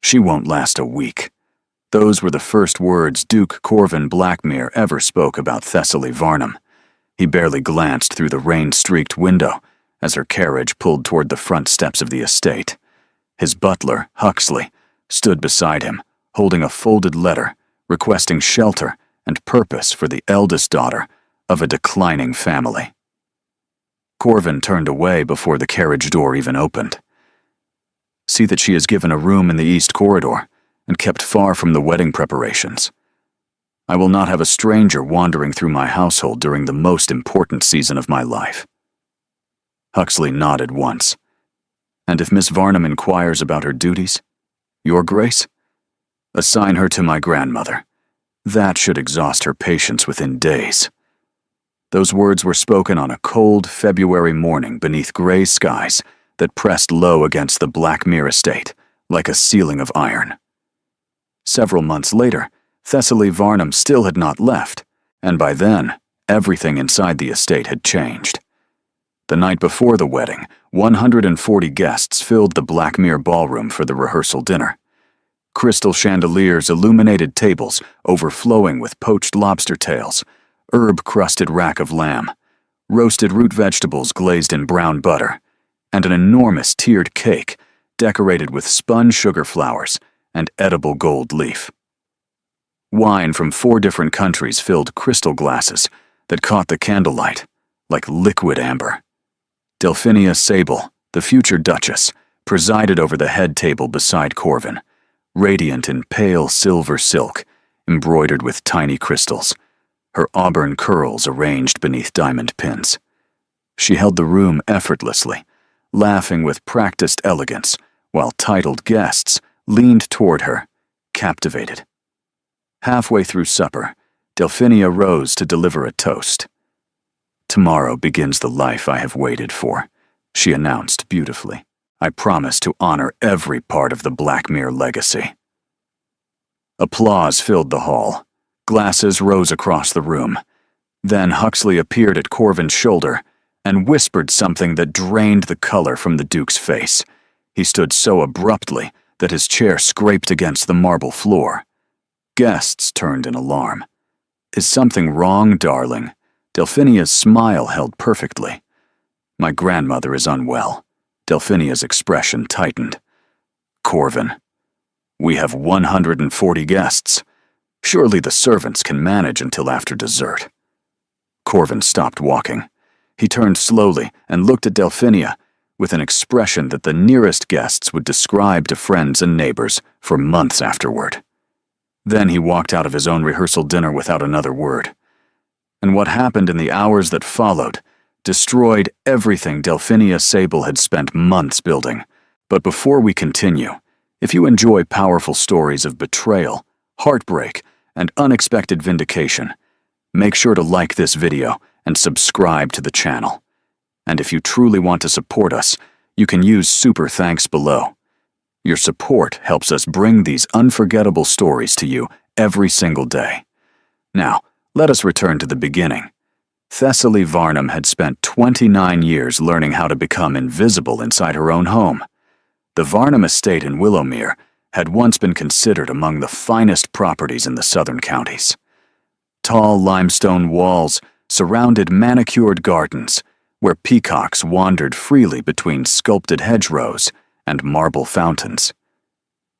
She won't last a week. Those were the first words Duke Corvin Blackmere ever spoke about Thessaly Varnum. He barely glanced through the rain-streaked window as her carriage pulled toward the front steps of the estate. His butler, Huxley, stood beside him, holding a folded letter requesting shelter and purpose for the eldest daughter of a declining family. Corvin turned away before the carriage door even opened. "See that she is given a room in the East Corridor and kept far from the wedding preparations. I will not have a stranger wandering through my household during the most important season of my life." Huxley nodded once. "And if Miss Varnum inquires about her duties, Your Grace, assign her to my grandmother. That should exhaust her patience within days." Those words were spoken on a cold February morning beneath gray skies that pressed low against the Blackmere estate like a ceiling of iron. Several months later, Thessaly Varnum still had not left, and by then, everything inside the estate had changed. The night before the wedding, 140 guests filled the Blackmere ballroom for the rehearsal dinner. Crystal chandeliers illuminated tables overflowing with poached lobster tails, herb-crusted rack of lamb, roasted root vegetables glazed in brown butter, and an enormous tiered cake decorated with spun sugar flowers and edible gold leaf. Wine from 4 different countries filled crystal glasses that caught the candlelight like liquid amber. Delphinia Sable, the future duchess, presided over the head table beside Corvin, radiant in pale silver silk, embroidered with tiny crystals, her auburn curls arranged beneath diamond pins. She held the room effortlessly, laughing with practiced elegance, while titled guests leaned toward her, captivated. Halfway through supper, Delphinia rose to deliver a toast. "Tomorrow begins the life I have waited for," she announced beautifully. "I promise to honor every part of the Blackmere legacy." Applause filled the hall. Glasses rose across the room. Then Huxley appeared at Corvin's shoulder and whispered something that drained the color from the Duke's face. He stood so abruptly that his chair scraped against the marble floor. Guests turned in alarm. "Is something wrong, darling?" Delphinia's smile held perfectly. "My grandmother is unwell." Delphinia's expression tightened. "Corvin, we have 140 guests. Surely the servants can manage until after dessert." Corvin stopped walking. He turned slowly and looked at Delphinia with an expression that the nearest guests would describe to friends and neighbors for months afterward. Then he walked out of his own rehearsal dinner without another word. And what happened in the hours that followed destroyed everything Delphinia Sable had spent months building. But before we continue, if you enjoy powerful stories of betrayal, heartbreak, and unexpected vindication, make sure to like this video and subscribe to the channel. And if you truly want to support us, you can use super thanks below. Your support helps us bring these unforgettable stories to you every single day. Now, let us return to the beginning. Thessaly Varnum had spent 29 years learning how to become invisible inside her own home. The Varnum estate in Willowmere had once been considered among the finest properties in the southern counties. Tall limestone walls surrounded manicured gardens where peacocks wandered freely between sculpted hedgerows and marble fountains.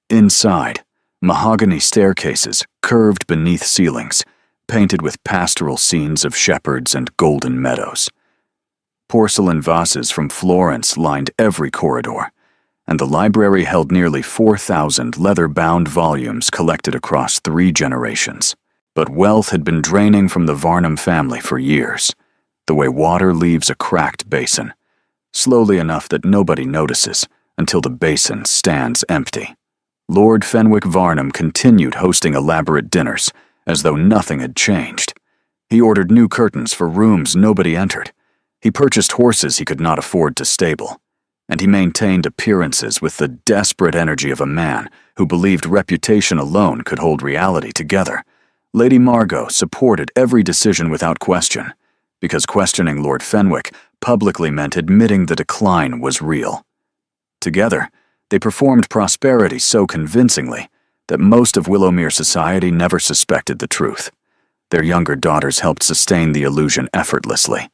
Inside, mahogany staircases curved beneath ceilings, painted with pastoral scenes of shepherds and golden meadows. Porcelain vases from Florence lined every corridor, and the library held nearly 4,000 leather-bound volumes collected across 3 generations. But wealth had been draining from the Varnum family for years, the way water leaves a cracked basin, slowly enough that nobody notices until the basin stands empty. Lord Fenwick Varnum continued hosting elaborate dinners as though nothing had changed. He ordered new curtains for rooms nobody entered. He purchased horses he could not afford to stable. And he maintained appearances with the desperate energy of a man who believed reputation alone could hold reality together. Lady Margot supported every decision without question, because questioning Lord Fenwick publicly meant admitting the decline was real. Together, They performed prosperity so convincingly that most of Willowmere society never suspected the truth. Their younger daughters helped sustain the illusion effortlessly.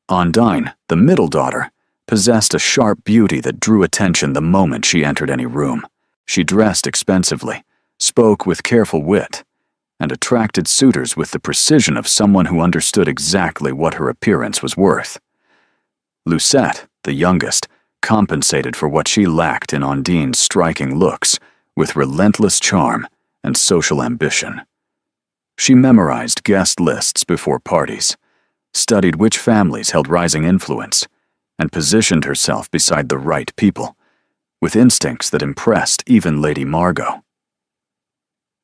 Ondine, the middle daughter, possessed a sharp beauty that drew attention the moment she entered any room. She dressed expensively, spoke with careful wit, and attracted suitors with the precision of someone who understood exactly what her appearance was worth. Lucette, the youngest, compensated for what she lacked in Ondine's striking looks with relentless charm and social ambition. She memorized guest lists before parties, studied which families held rising influence, and positioned herself beside the right people, with instincts that impressed even Lady Margot.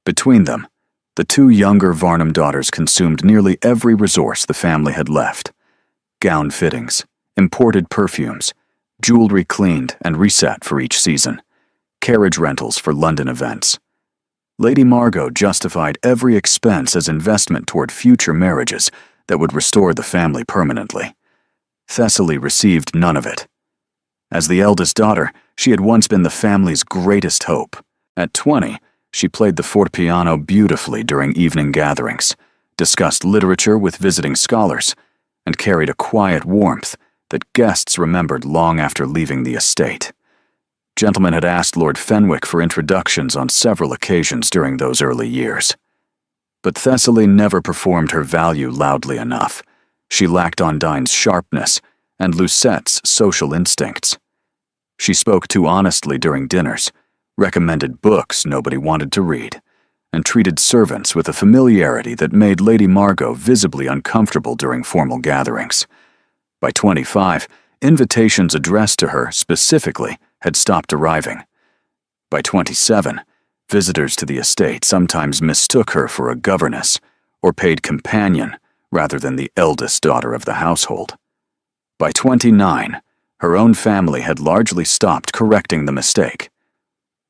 Between them, the two younger Varnum daughters consumed nearly every resource the family had left: gown fittings, imported perfumes, jewelry cleaned and reset for each season, carriage rentals for London events. Lady Margot justified every expense as investment toward future marriages that would restore the family permanently. Thessaly received none of it. As the eldest daughter, she had once been the family's greatest hope. At 20, she played the fortepiano beautifully during evening gatherings, discussed literature with visiting scholars, and carried a quiet warmth that guests remembered long after leaving the estate. Gentlemen had asked Lord Fenwick for introductions on several occasions during those early years. But Thessaly never performed her value loudly enough. She lacked Ondine's sharpness and Lucette's social instincts. She spoke too honestly during dinners, recommended books nobody wanted to read, and treated servants with a familiarity that made Lady Margot visibly uncomfortable during formal gatherings. By 25, invitations addressed to her specifically had stopped arriving. By 27, visitors to the estate sometimes mistook her for a governess or paid companion rather than the eldest daughter of the household. By 29, her own family had largely stopped correcting the mistake.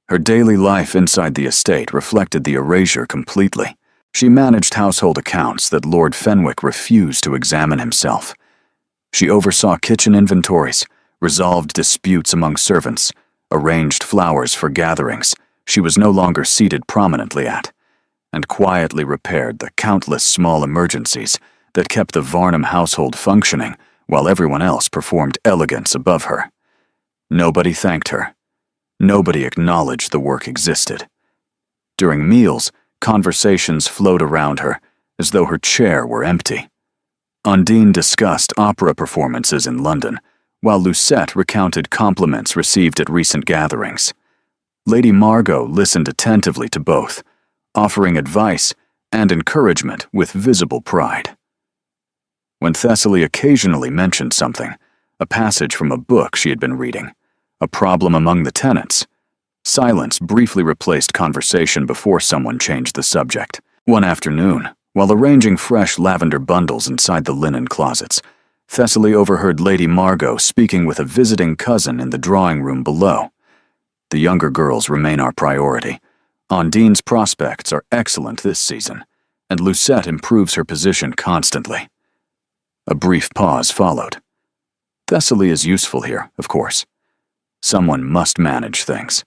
Her daily life inside the estate reflected the erasure completely. She managed household accounts that Lord Fenwick refused to examine himself. She oversaw kitchen inventories, resolved disputes among servants, arranged flowers for gatherings she was no longer seated prominently at, and quietly repaired the countless small emergencies that kept the Varnum household functioning while everyone else performed elegance above her. Nobody thanked her. Nobody acknowledged the work existed. During meals, conversations flowed around her as though her chair were empty. Ondine discussed opera performances in London, while Lucette recounted compliments received at recent gatherings. Lady Margot listened attentively to both, offering advice and encouragement with visible pride. When Thessaly occasionally mentioned something, a passage from a book she had been reading, a problem among the tenants, silence briefly replaced conversation before someone changed the subject. One afternoon, while arranging fresh lavender bundles inside the linen closets, Thessaly overheard Lady Margot speaking with a visiting cousin in the drawing room below. The younger girls remain our priority. Ondine's prospects are excellent this season, and Lucette improves her position constantly. A brief pause followed. Thessaly is useful here, of course. Someone must manage things.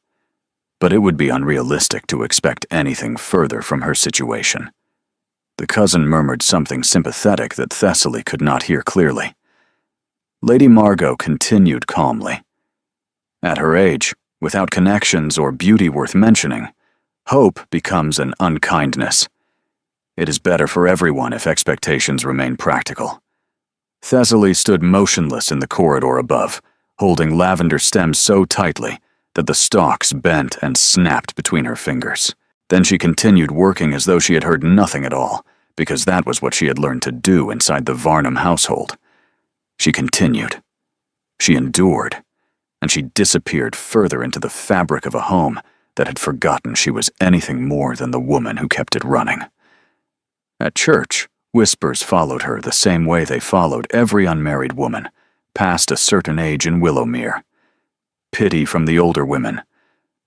But it would be unrealistic to expect anything further from her situation. The cousin murmured something sympathetic that Thessaly could not hear clearly. Lady Margot continued calmly. At her age, without connections or beauty worth mentioning, hope becomes an unkindness. It is better for everyone if expectations remain practical. Thessaly stood motionless in the corridor above, holding lavender stems so tightly that the stalks bent and snapped between her fingers. Then she continued working as though she had heard nothing at all, because that was what she had learned to do inside the Varnum household. She continued. She endured, and she disappeared further into the fabric of a home that had forgotten she was anything more than the woman who kept it running. At church, whispers followed her the same way they followed every unmarried woman, past a certain age in Willowmere. Pity from the older women,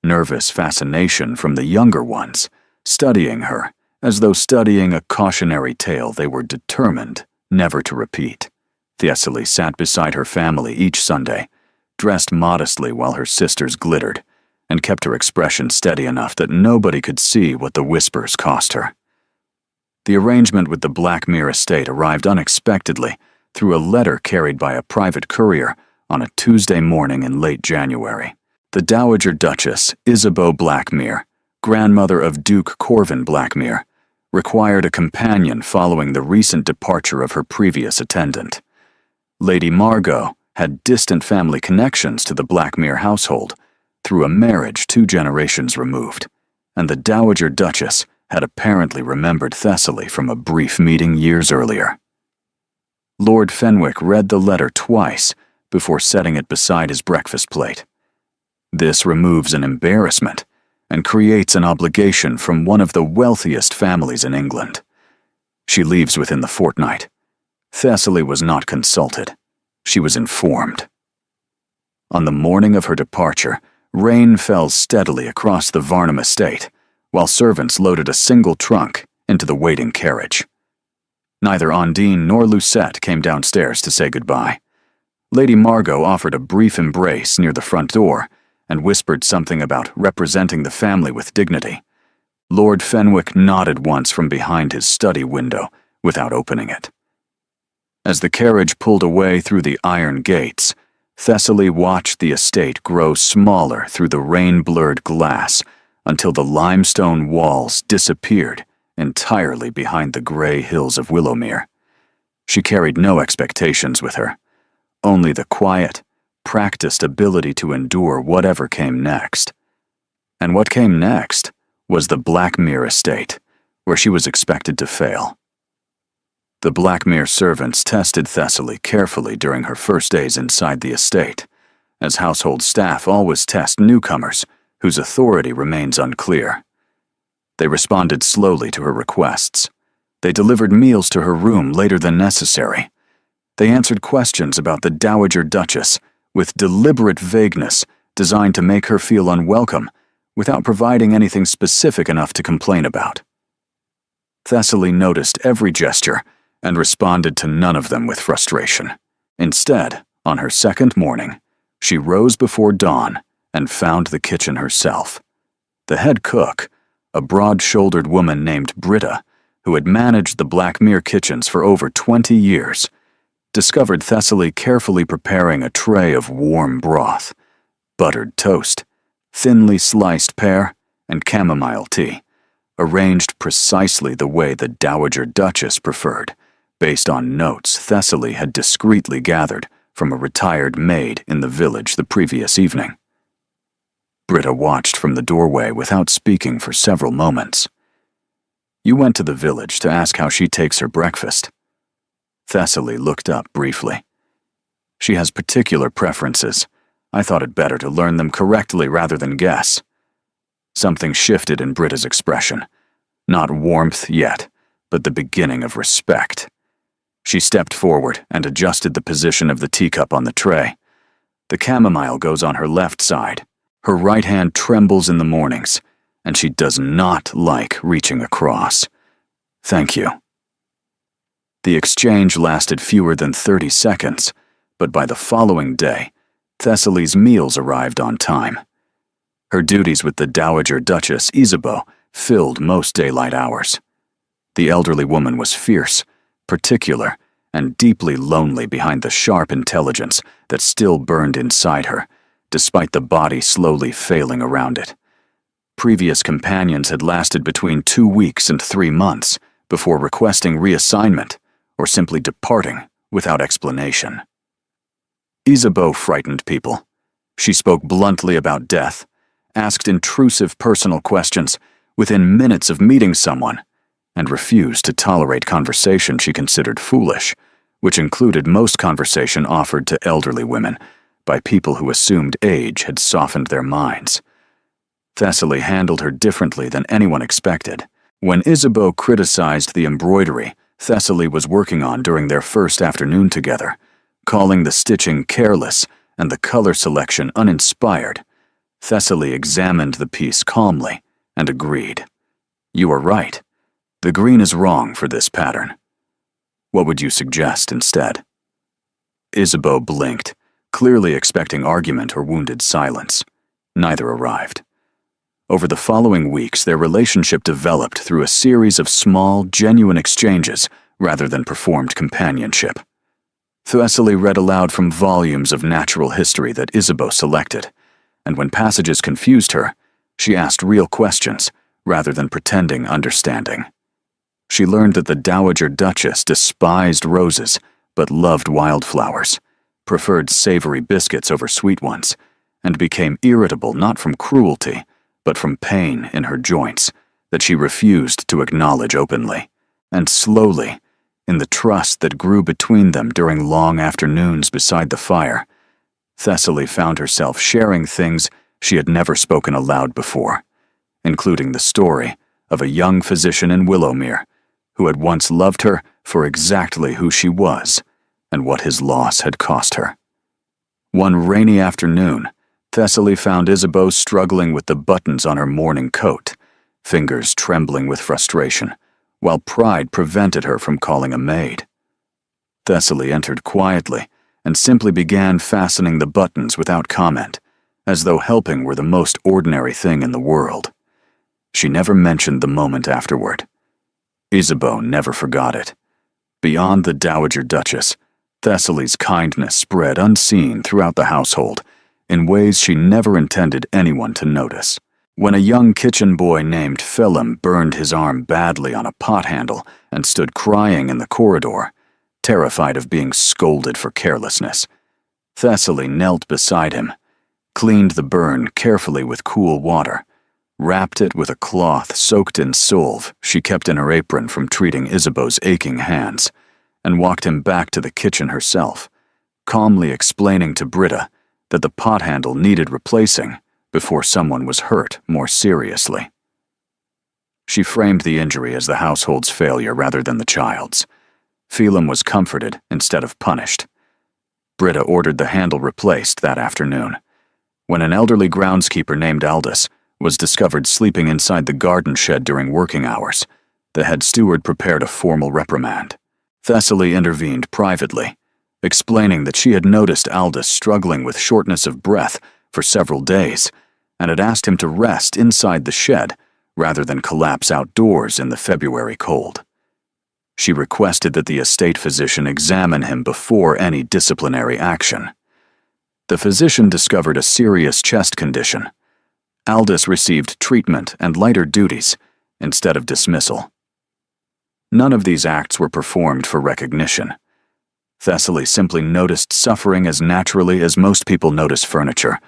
nervous fascination from the younger ones, studying her as though studying a cautionary tale they were determined never to repeat. Thessaly sat beside her family each Sunday, dressed modestly while her sisters glittered, and kept her expression steady enough that nobody could see what the whispers cost her. The arrangement with the Blackmere estate arrived unexpectedly through a letter carried by a private courier on a Tuesday morning in late January. The Dowager Duchess, Isabeau Blackmere, grandmother of Duke Corvin Blackmere, required a companion following the recent departure of her previous attendant. Lady Margot had distant family connections to the Blackmere household through a marriage 2 generations removed, and the Dowager Duchess had apparently remembered Thessaly from a brief meeting years earlier. Lord Fenwick read the letter twice before setting it beside his breakfast plate. This removes an embarrassment and creates an obligation from one of the wealthiest families in England. She leaves within the fortnight. Thessaly was not consulted. She was informed. On the morning of her departure, rain fell steadily across the Varnum estate, while servants loaded a single trunk into the waiting carriage. Neither Ondine nor Lucette came downstairs to say goodbye. Lady Margot offered a brief embrace near the front door and whispered something about representing the family with dignity. Lord Fenwick nodded once from behind his study window without opening it. As the carriage pulled away through the iron gates, Thessaly watched the estate grow smaller through the rain-blurred glass until the limestone walls disappeared entirely behind the gray hills of Willowmere. She carried no expectations with her, only the quiet, practiced ability to endure whatever came next. And what came next was the Blackmere estate, where she was expected to fail. The Blackmere servants tested Thessaly carefully during her first days inside the estate, as household staff always test newcomers whose authority remains unclear. They responded slowly to her requests. They delivered meals to her room later than necessary. They answered questions about the Dowager Duchess with deliberate vagueness designed to make her feel unwelcome without providing anything specific enough to complain about. Thessaly noticed every gesture and responded to none of them with frustration. Instead, on her second morning, she rose before dawn and found the kitchen herself. The head cook, a broad-shouldered woman named Britta, who had managed the Blackmere kitchens for over 20 years, discovered Thessaly carefully preparing a tray of warm broth, buttered toast, thinly sliced pear, and chamomile tea, arranged precisely the way the Dowager Duchess preferred, based on notes Thessaly had discreetly gathered from a retired maid in the village the previous evening. Britta watched from the doorway without speaking for several moments. "You went to the village to ask how she takes her breakfast." Thessaly looked up briefly. "She has particular preferences. I thought it better to learn them correctly rather than guess." Something shifted in Britta's expression. Not warmth yet, but the beginning of respect. She stepped forward and adjusted the position of the teacup on the tray. The chamomile goes on her left side. Her right hand trembles in the mornings, and she does not like reaching across. "Thank you." The exchange lasted fewer than 30 seconds, but by the following day, Thessaly's meals arrived on time. Her duties with the Dowager Duchess Isabeau filled most daylight hours. The elderly woman was fierce, particular, and deeply lonely behind the sharp intelligence that still burned inside her, despite the body slowly failing around it. Previous companions had lasted between 2 weeks and 3 months before requesting reassignment or simply departing without explanation. Isabeau frightened people. She spoke bluntly about death, asked intrusive personal questions within minutes of meeting someone, and refused to tolerate conversation she considered foolish, which included most conversation offered to elderly women by people who assumed age had softened their minds. Thessaly handled her differently than anyone expected. When Isabeau criticized the embroidery Thessaly was working on during their first afternoon together, calling the stitching careless and the color selection uninspired, Thessaly examined the piece calmly and agreed. "You are right. The green is wrong for this pattern. What would you suggest instead?" Isabeau blinked, clearly expecting argument or wounded silence. neither arrived. Over the following weeks, their relationship developed through a series of small, genuine exchanges rather than performed companionship. Thessaly read aloud from volumes of natural history that Isabeau selected, and when passages confused her, she asked real questions rather than pretending understanding. She learned that the Dowager Duchess despised roses but loved wildflowers, preferred savory biscuits over sweet ones, and became irritable not from cruelty, but from pain in her joints that she refused to acknowledge openly. And slowly, in the trust that grew between them during long afternoons beside the fire, Thessaly found herself sharing things she had never spoken aloud before, including the story of a young physician in Willowmere who had once loved her for exactly who she was and what his loss had cost her. One rainy afternoon, Thessaly found Isabeau struggling with the buttons on her morning coat, fingers trembling with frustration, while pride prevented her from calling a maid. Thessaly entered quietly and simply began fastening the buttons without comment, as though helping were the most ordinary thing in the world. She never mentioned the moment afterward. Isabeau never forgot it. Beyond the Dowager Duchess, Thessaly's kindness spread unseen throughout the household in ways she never intended anyone to notice. When a young kitchen boy named Phelim burned his arm badly on a pot handle and stood crying in the corridor, terrified of being scolded for carelessness, Thessaly knelt beside him, cleaned the burn carefully with cool water, wrapped it with a cloth soaked in solve she kept in her apron from treating Isabeau's aching hands, and walked him back to the kitchen herself, calmly explaining to Britta that the pot handle needed replacing before someone was hurt more seriously. She framed the injury as the household's failure rather than the child's. Phelim was comforted instead of punished. Britta ordered the handle replaced that afternoon. When an elderly groundskeeper named Aldous was discovered sleeping inside the garden shed during working hours, the head steward prepared a formal reprimand. Thessaly intervened privately, explaining that she had noticed Aldous struggling with shortness of breath for several days and had asked him to rest inside the shed rather than collapse outdoors in the February cold. She requested that the estate physician examine him before any disciplinary action. The physician discovered a serious chest condition. Aldous received treatment and lighter duties instead of dismissal. None of these acts were performed for recognition. Thessaly simply noticed suffering as naturally as most people notice furniture,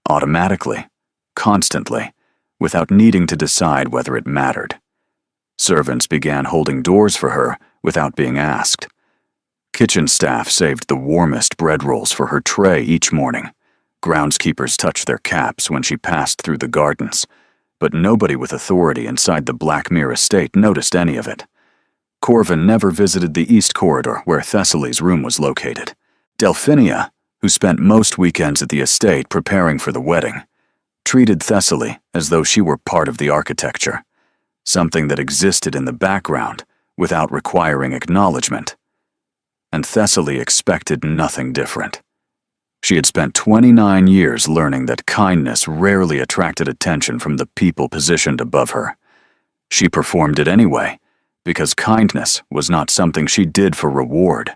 automatically, constantly, without needing to decide whether it mattered. Servants began holding doors for her without being asked. Kitchen staff saved the warmest bread rolls for her tray each morning. Groundskeepers touched their caps when she passed through the gardens, but nobody with authority inside the Blackmere estate noticed any of it. Corvin never visited the east corridor where Thessaly's room was located. Delphinia, who spent most weekends at the estate preparing for the wedding, treated Thessaly as though she were part of the architecture, something that existed in the background without requiring acknowledgement. And Thessaly expected nothing different. She had spent 29 years learning that kindness rarely attracted attention from the people positioned above her. She performed it anyway, because kindness was not something she did for reward.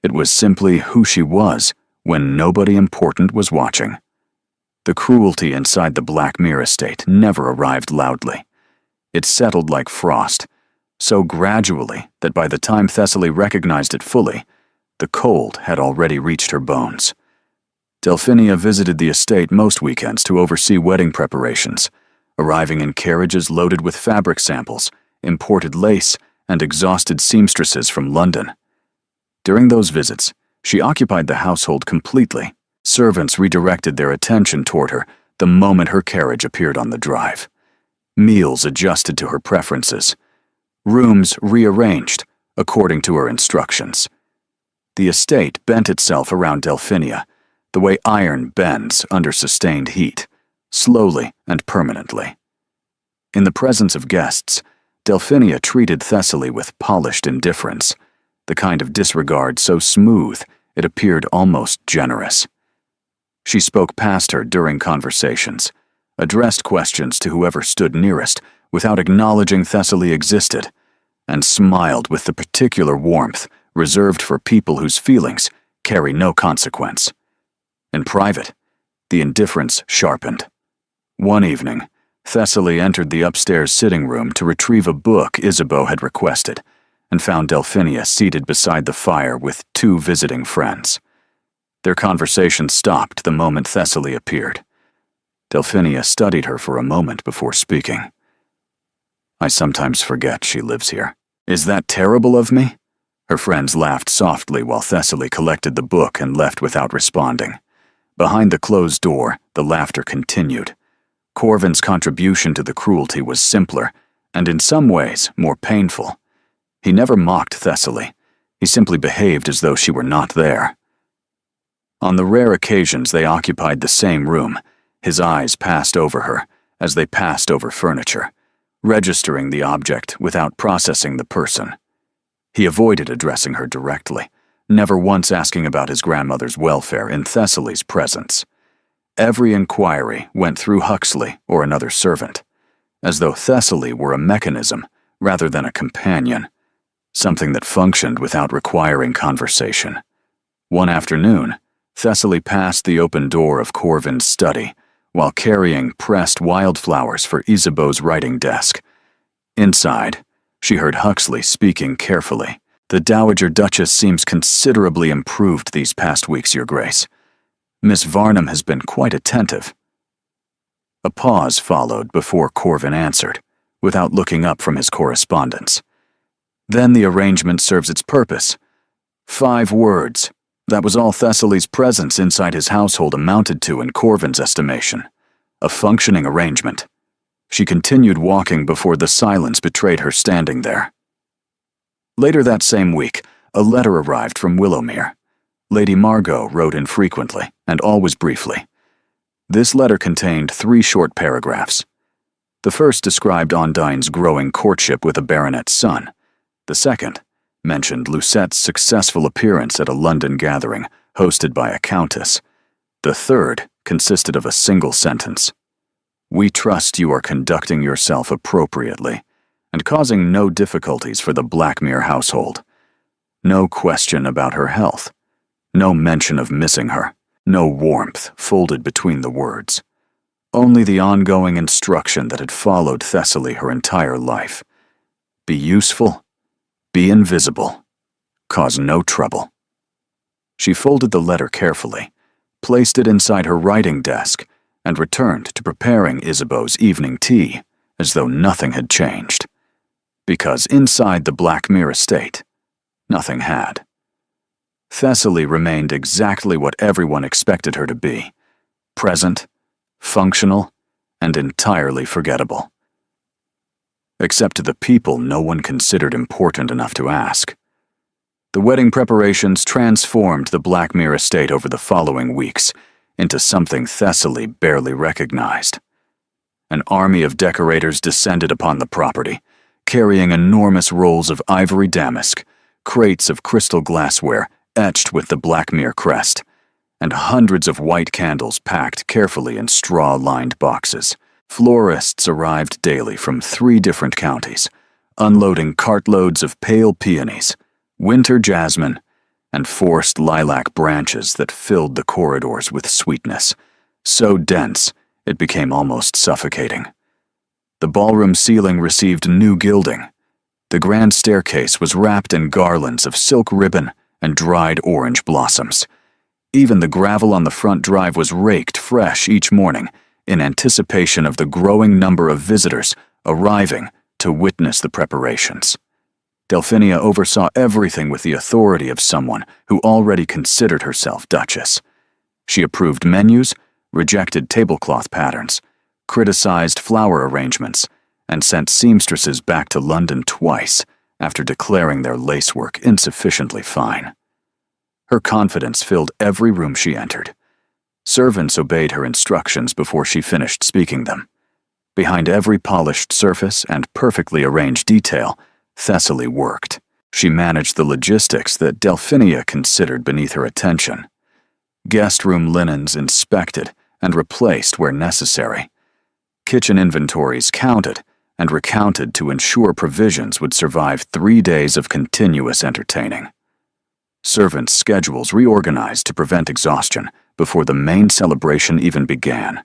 It was simply who she was when nobody important was watching. The cruelty inside the Blackmere estate never arrived loudly. It settled like frost, so gradually that by the time Thessaly recognized it fully, the cold had already reached her bones. Delphinia visited the estate most weekends to oversee wedding preparations, arriving in carriages loaded with fabric samples, imported lace, and exhausted seamstresses from London. During those visits, she occupied the household completely. Servants redirected their attention toward her the moment her carriage appeared on the drive. Meals adjusted to her preferences. Rooms rearranged according to her instructions. The estate bent itself around Delphinia, the way iron bends under sustained heat, slowly and permanently. In the presence of guests, Delphinia treated Thessaly with polished indifference, the kind of disregard so smooth it appeared almost generous. She spoke past her during conversations, addressed questions to whoever stood nearest without acknowledging Thessaly existed, and smiled with the particular warmth reserved for people whose feelings carry no consequence. In private, the indifference sharpened. One evening, Thessaly entered the upstairs sitting room to retrieve a book Isabeau had requested, and found Delphinia seated beside the fire with 2 visiting friends. Their conversation stopped the moment Thessaly appeared. Delphinia studied her for a moment before speaking. "I sometimes forget she lives here. Is that terrible of me?" Her friends laughed softly while Thessaly collected the book and left without responding. Behind the closed door, the laughter continued. Corvin's contribution to the cruelty was simpler, and in some ways more painful. He never mocked Thessaly. He simply behaved as though she were not there. On the rare occasions they occupied the same room, his eyes passed over her as they passed over furniture, registering the object without processing the person. He avoided addressing her directly, never once asking about his grandmother's welfare in Thessaly's presence. Every inquiry went through Huxley or another servant, as though Thessaly were a mechanism rather than a companion, something that functioned without requiring conversation. One afternoon, Thessaly passed the open door of Corvin's study while carrying pressed wildflowers for Isabeau's writing desk. Inside, she heard Huxley speaking carefully. "The Dowager Duchess seems considerably improved these past weeks, Your Grace. Miss Varnum has been quite attentive." A pause followed before Corvin answered, without looking up from his correspondence. "Then the arrangement serves its purpose. 5 words. That was all Thessaly's presence inside his household amounted to in Corvin's estimation. A functioning arrangement." She continued walking before the silence betrayed her standing there. Later that same week, a letter arrived from Willowmere. Lady Margot wrote infrequently, and always briefly. This letter contained 3 short paragraphs. The first described Ondine's growing courtship with a baronet's son. The second mentioned Lucette's successful appearance at a London gathering hosted by a countess. The third consisted of a single sentence. "We trust you are conducting yourself appropriately and causing no difficulties for the Blackmere household. No question about her health. No mention of missing her. No warmth folded between the words. Only the ongoing instruction that had followed Thessaly her entire life. Be useful. Be invisible. Cause no trouble." She folded the letter carefully, placed it inside her writing desk, and returned to preparing Isabeau's evening tea as though nothing had changed. Because inside the Blackmere estate, nothing had. Thessaly remained exactly what everyone expected her to be: present, functional, and entirely forgettable. Except to the people no one considered important enough to ask. The wedding preparations transformed the Blackmere estate over the following weeks into something Thessaly barely recognized. An army of decorators descended upon the property, carrying enormous rolls of ivory damask, crates of crystal glassware etched with the Blackmere crest, and hundreds of white candles packed carefully in straw-lined boxes. Florists arrived daily from 3 different counties, unloading cartloads of pale peonies, winter jasmine, and forced lilac branches that filled the corridors with sweetness, so dense it became almost suffocating. The ballroom ceiling received new gilding. The grand staircase was wrapped in garlands of silk ribbon and dried orange blossoms. Even the gravel on the front drive was raked fresh each morning in anticipation of the growing number of visitors arriving to witness the preparations. Delphinia oversaw everything with the authority of someone who already considered herself Duchess. She approved menus, rejected tablecloth patterns, criticized flower arrangements, and sent seamstresses back to London twice after declaring their lacework insufficiently fine. Her confidence filled every room she entered. Servants obeyed her instructions before she finished speaking them. Behind every polished surface and perfectly arranged detail, Thessaly worked. She managed the logistics that Delphinia considered beneath her attention. Guest room linens inspected and replaced where necessary. Kitchen inventories counted and recounted to ensure provisions would survive 3 days of continuous entertaining. Servants' schedules reorganized to prevent exhaustion before the main celebration even began.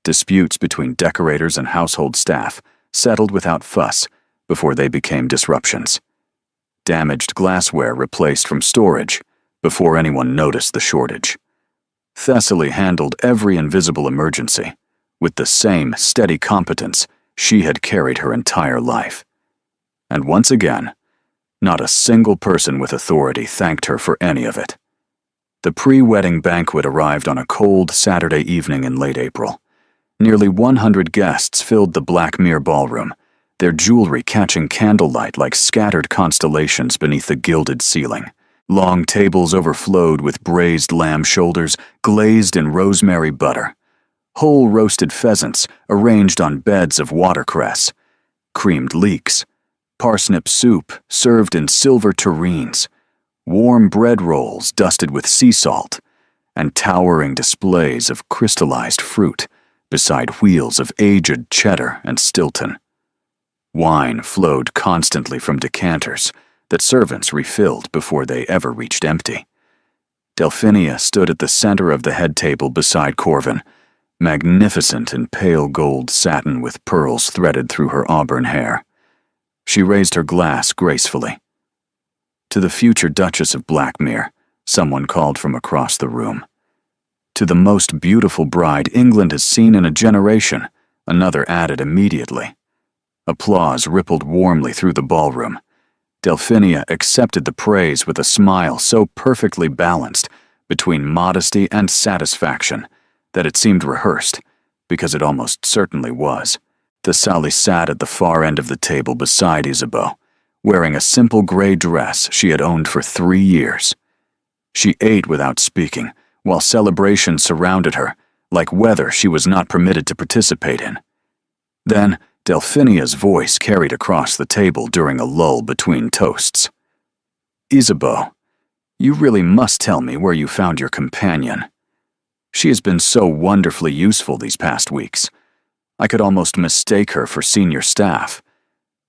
Disputes between decorators and household staff settled without fuss before they became disruptions. Damaged glassware replaced from storage before anyone noticed the shortage. Thessaly handled every invisible emergency with the same steady competence she had carried her entire life. And once again, not a single person with authority thanked her for any of it. The pre-wedding banquet arrived on a cold Saturday evening in late April. Nearly 100 guests filled the Black Mere ballroom, their jewelry catching candlelight like scattered constellations beneath the gilded ceiling. Long tables overflowed with braised lamb shoulders glazed in rosemary butter, whole roasted pheasants arranged on beds of watercress, creamed leeks, parsnip soup served in silver tureens, warm bread rolls dusted with sea salt, and towering displays of crystallized fruit beside wheels of aged cheddar and Stilton. Wine flowed constantly from decanters that servants refilled before they ever reached empty. Delphinia stood at the center of the head table beside Corvin, magnificent in pale gold satin with pearls threaded through her auburn hair. She raised her glass gracefully. To the future Duchess of Blackmere, someone called from across the room. To the most beautiful bride England has seen in a generation, another added immediately. Applause rippled warmly through the ballroom. Delphinia accepted the praise with a smile so perfectly balanced between modesty and satisfaction that it seemed rehearsed, because it almost certainly was. Thessaly sat at the far end of the table beside Isabeau, wearing a simple gray dress she had owned for 3 years. She ate without speaking, while celebration surrounded her, like weather she was not permitted to participate in. Then, Delphinia's voice carried across the table during a lull between toasts. "Isabeau, you really must tell me where you found your companion. She has been so wonderfully useful these past weeks. I could almost mistake her for senior staff."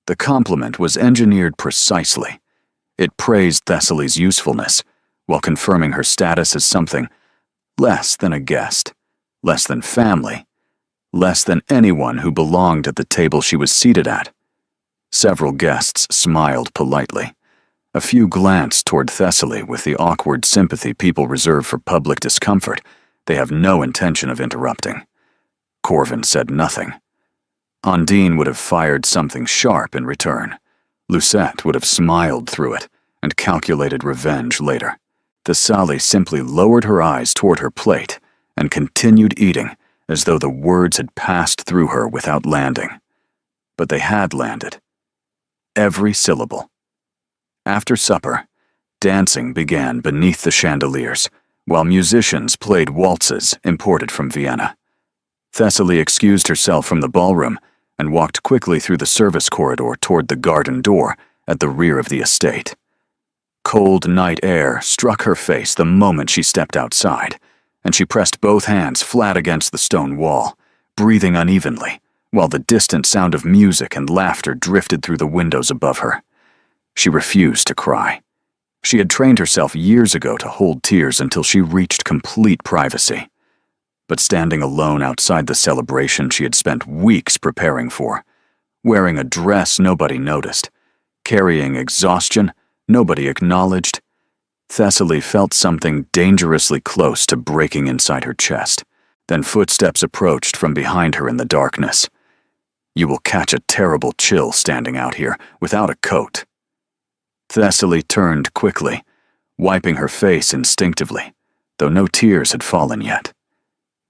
The compliment was engineered precisely. It praised Thessaly's usefulness, while confirming her status as something less than a guest, less than family, less than anyone who belonged at the table she was seated at. Several guests smiled politely. A few glanced toward Thessaly with the awkward sympathy people reserve for public discomfort they have no intention of interrupting. Corvin said nothing. Ondine would have fired something sharp in return. Lucette would have smiled through it and calculated revenge later. Thessaly simply lowered her eyes toward her plate and continued eating as though the words had passed through her without landing. But they had landed. Every syllable. After supper, dancing began beneath the chandeliers, while musicians played waltzes imported from Vienna. Thessaly excused herself from the ballroom and walked quickly through the service corridor toward the garden door at the rear of the estate. Cold night air struck her face the moment she stepped outside, and she pressed both hands flat against the stone wall, breathing unevenly, while the distant sound of music and laughter drifted through the windows above her. She refused to cry. She had trained herself years ago to hold tears until she reached complete privacy. But standing alone outside the celebration she had spent weeks preparing for, wearing a dress nobody noticed, carrying exhaustion nobody acknowledged, Thessaly felt something dangerously close to breaking inside her chest. Then footsteps approached from behind her in the darkness. You will catch a terrible chill standing out here without a coat. Thessaly turned quickly, wiping her face instinctively, though no tears had fallen yet.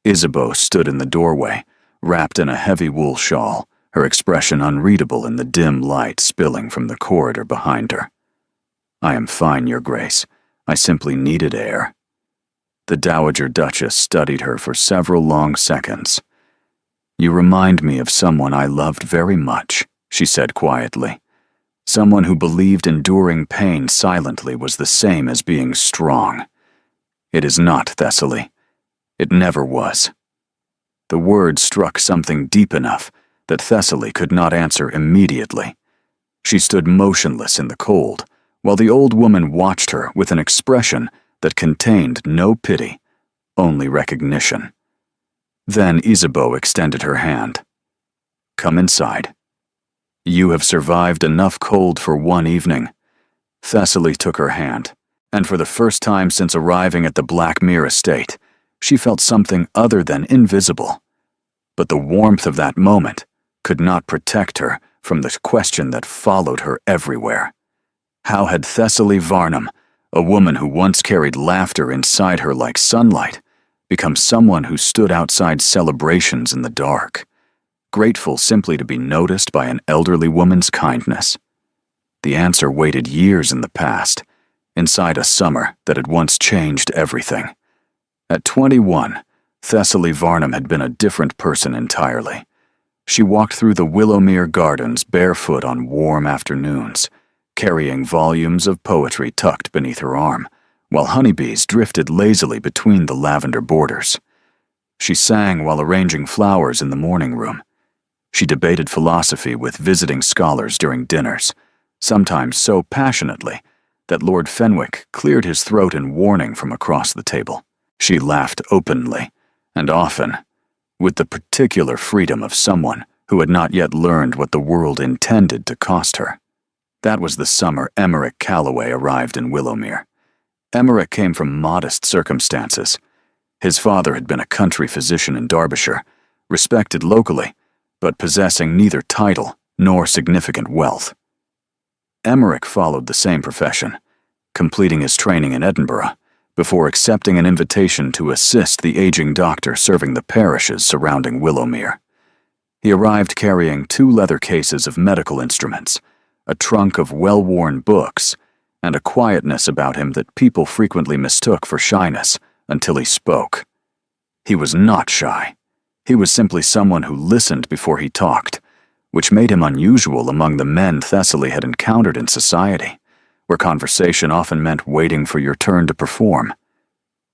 Isabeau stood in the doorway, wrapped in a heavy wool shawl, her expression unreadable in the dim light spilling from the corridor behind her. "I am fine, Your Grace. I simply needed air." The Dowager Duchess studied her for several long seconds. "You remind me of someone I loved very much," she said quietly. "Someone who believed enduring pain silently was the same as being strong. It is not Thessaly. It never was. The word struck something deep enough that Thessaly could not answer immediately. She stood motionless in the cold, while the old woman watched her with an expression that contained no pity, only recognition. Then Isabeau extended her hand. "Come inside. You have survived enough cold for one evening." Thessaly took her hand, and for the first time since arriving at the Black Mere estate, she felt something other than invisible. But the warmth of that moment could not protect her from the question that followed her everywhere. How had Thessaly Varnum, a woman who once carried laughter inside her like sunlight, become someone who stood outside celebrations in the dark, grateful simply to be noticed by an elderly woman's kindness? The answer waited years in the past, inside a summer that had once changed everything. At 21, Thessaly Varnum had been a different person entirely. She walked through the Willowmere Gardens barefoot on warm afternoons, carrying volumes of poetry tucked beneath her arm, while honeybees drifted lazily between the lavender borders. She sang while arranging flowers in the morning room. She debated philosophy with visiting scholars during dinners, sometimes so passionately that Lord Fenwick cleared his throat in warning from across the table. She laughed openly, and often, with the particular freedom of someone who had not yet learned what the world intended to cost her. That was the summer Emmerich Calloway arrived in Willowmere. Emmerich came from modest circumstances. His father had been a country physician in Derbyshire, respected locally, but possessing neither title nor significant wealth. Emmerich followed the same profession, completing his training in Edinburgh, before accepting an invitation to assist the aging doctor serving the parishes surrounding Willowmere. He arrived carrying 2 leather cases of medical instruments, a trunk of well-worn books, and a quietness about him that people frequently mistook for shyness until he spoke. He was not shy. He was simply someone who listened before he talked, which made him unusual among the men Thessaly had encountered in society, where conversation often meant waiting for your turn to perform.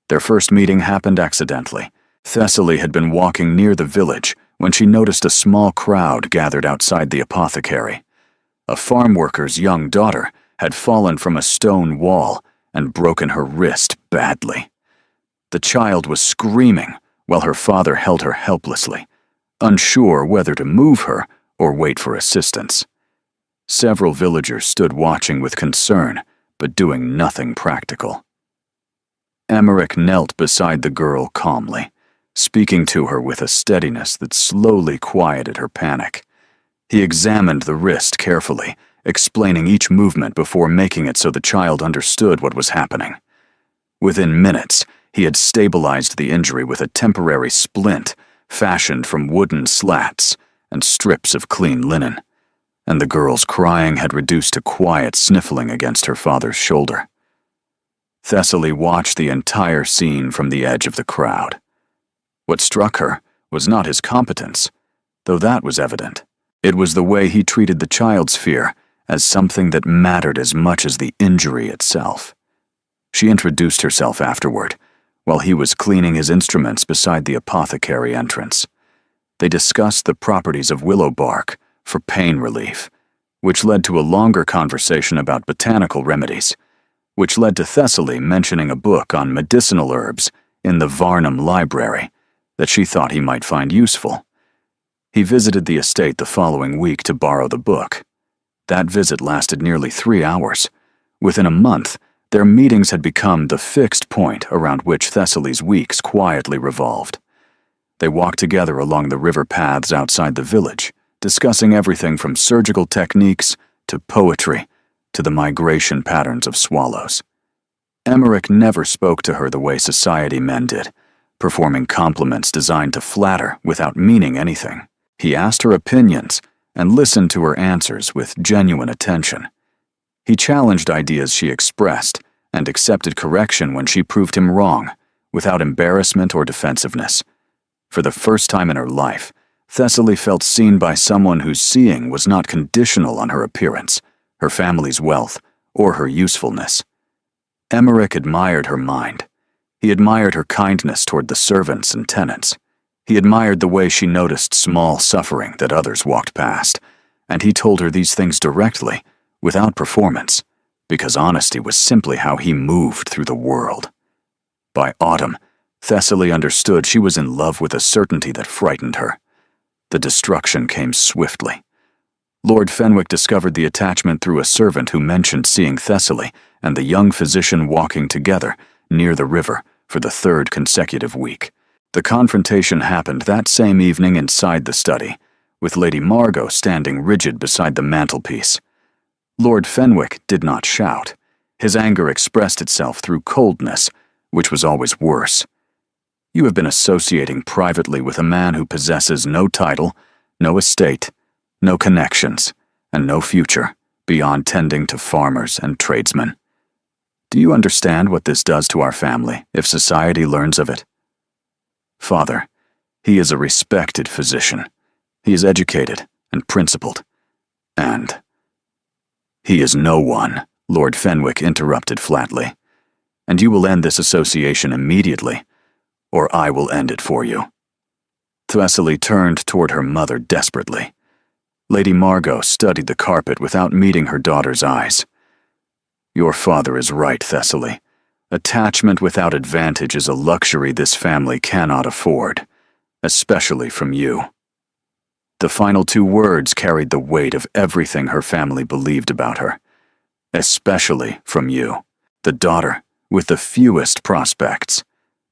Their first meeting happened accidentally. Thessaly had been walking near the village when she noticed a small crowd gathered outside the apothecary. A farm worker's young daughter had fallen from a stone wall and broken her wrist badly. The child was screaming while her father held her helplessly, unsure whether to move her or wait for assistance. Several villagers stood watching with concern, but doing nothing practical. Emmerich knelt beside the girl calmly, speaking to her with a steadiness that slowly quieted her panic. He examined the wrist carefully, explaining each movement before making it so the child understood what was happening. Within minutes, he had stabilized the injury with a temporary splint fashioned from wooden slats and strips of clean linen, and the girl's crying had reduced to quiet sniffling against her father's shoulder. Thessaly watched the entire scene from the edge of the crowd. What struck her was not his competence, though that was evident. It was the way he treated the child's fear as something that mattered as much as the injury itself. She introduced herself afterward, while he was cleaning his instruments beside the apothecary entrance. They discussed the properties of willow bark for pain relief, which led to a longer conversation about botanical remedies, which led to Thessaly mentioning a book on medicinal herbs in the Varnum library that she thought he might find useful. He visited the estate the following week to borrow the book. That visit lasted nearly 3 hours. Within a month, their meetings had become the fixed point around which Thessaly's weeks quietly revolved. They walked together along the river paths outside the village, discussing everything from surgical techniques to poetry to the migration patterns of swallows. Emmerich never spoke to her the way society men did, performing compliments designed to flatter without meaning anything. He asked her opinions and listened to her answers with genuine attention. He challenged ideas she expressed and accepted correction when she proved him wrong, without embarrassment or defensiveness. For the first time in her life, Thessaly felt seen by someone whose seeing was not conditional on her appearance, her family's wealth, or her usefulness. Emmerich admired her mind. He admired her kindness toward the servants and tenants. He admired the way she noticed small suffering that others walked past, and he told her these things directly, without performance, because honesty was simply how he moved through the world. By autumn, Thessaly understood she was in love with a certainty that frightened her. The destruction came swiftly. Lord Fenwick discovered the attachment through a servant who mentioned seeing Thessaly and the young physician walking together near the river for the third consecutive week. The confrontation happened that same evening inside the study, with Lady Margot standing rigid beside the mantelpiece. Lord Fenwick did not shout. His anger expressed itself through coldness, which was always worse. You have been associating privately with a man who possesses no title, no estate, no connections, and no future beyond tending to farmers and tradesmen. Do you understand what this does to our family if society learns of it? Father, he is a respected physician. He is educated and principled. And he is no one, Lord Fenwick interrupted flatly. And you will end this association immediately, or I will end it for you. Thessaly turned toward her mother desperately. Lady Margot studied the carpet without meeting her daughter's eyes. Your father is right, Thessaly. Attachment without advantage is a luxury this family cannot afford, especially from you. The final two words carried the weight of everything her family believed about her. Especially from you, the daughter with the fewest prospects,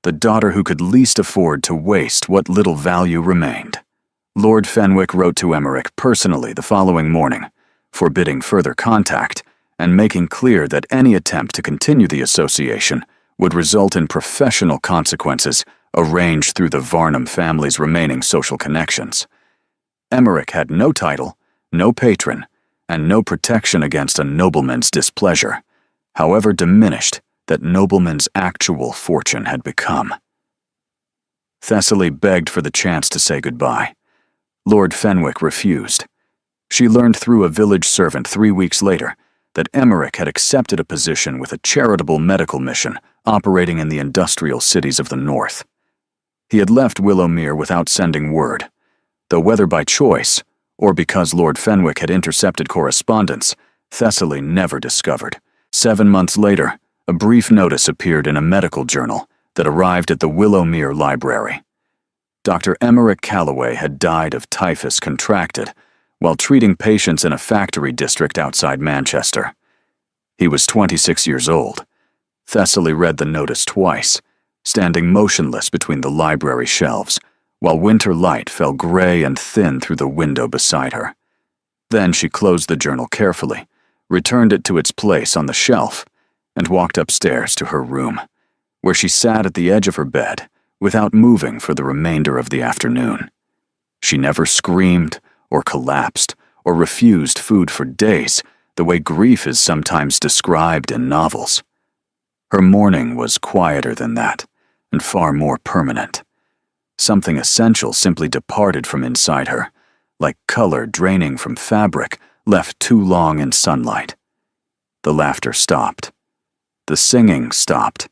the daughter who could least afford to waste what little value remained. Lord Fenwick wrote to Emmerich personally the following morning, forbidding further contact and making clear that any attempt to continue the association would result in professional consequences arranged through the Varnum family's remaining social connections. Emmerich had no title, no patron, and no protection against a nobleman's displeasure, however diminished that nobleman's actual fortune had become. Thessaly begged for the chance to say goodbye. Lord Fenwick refused. She learned through a village servant 3 weeks later that Emmerich had accepted a position with a charitable medical mission operating in the industrial cities of the north. He had left Willowmere without sending word, though whether by choice or because Lord Fenwick had intercepted correspondence, Thessaly never discovered. 7 months later, a brief notice appeared in a medical journal that arrived at the Willowmere Library. Dr. Emmerich Calloway had died of typhus contracted while treating patients in a factory district outside Manchester. He was 26 years old. Thessaly read the notice twice, standing motionless between the library shelves, while winter light fell gray and thin through the window beside her. Then she closed the journal carefully, returned it to its place on the shelf, and walked upstairs to her room, where she sat at the edge of her bed without moving for the remainder of the afternoon. She never screamed or collapsed or refused food for days, the way grief is sometimes described in novels. Her mourning was quieter than that, and far more permanent. Something essential simply departed from inside her, like color draining from fabric left too long in sunlight. The laughter stopped. The singing stopped.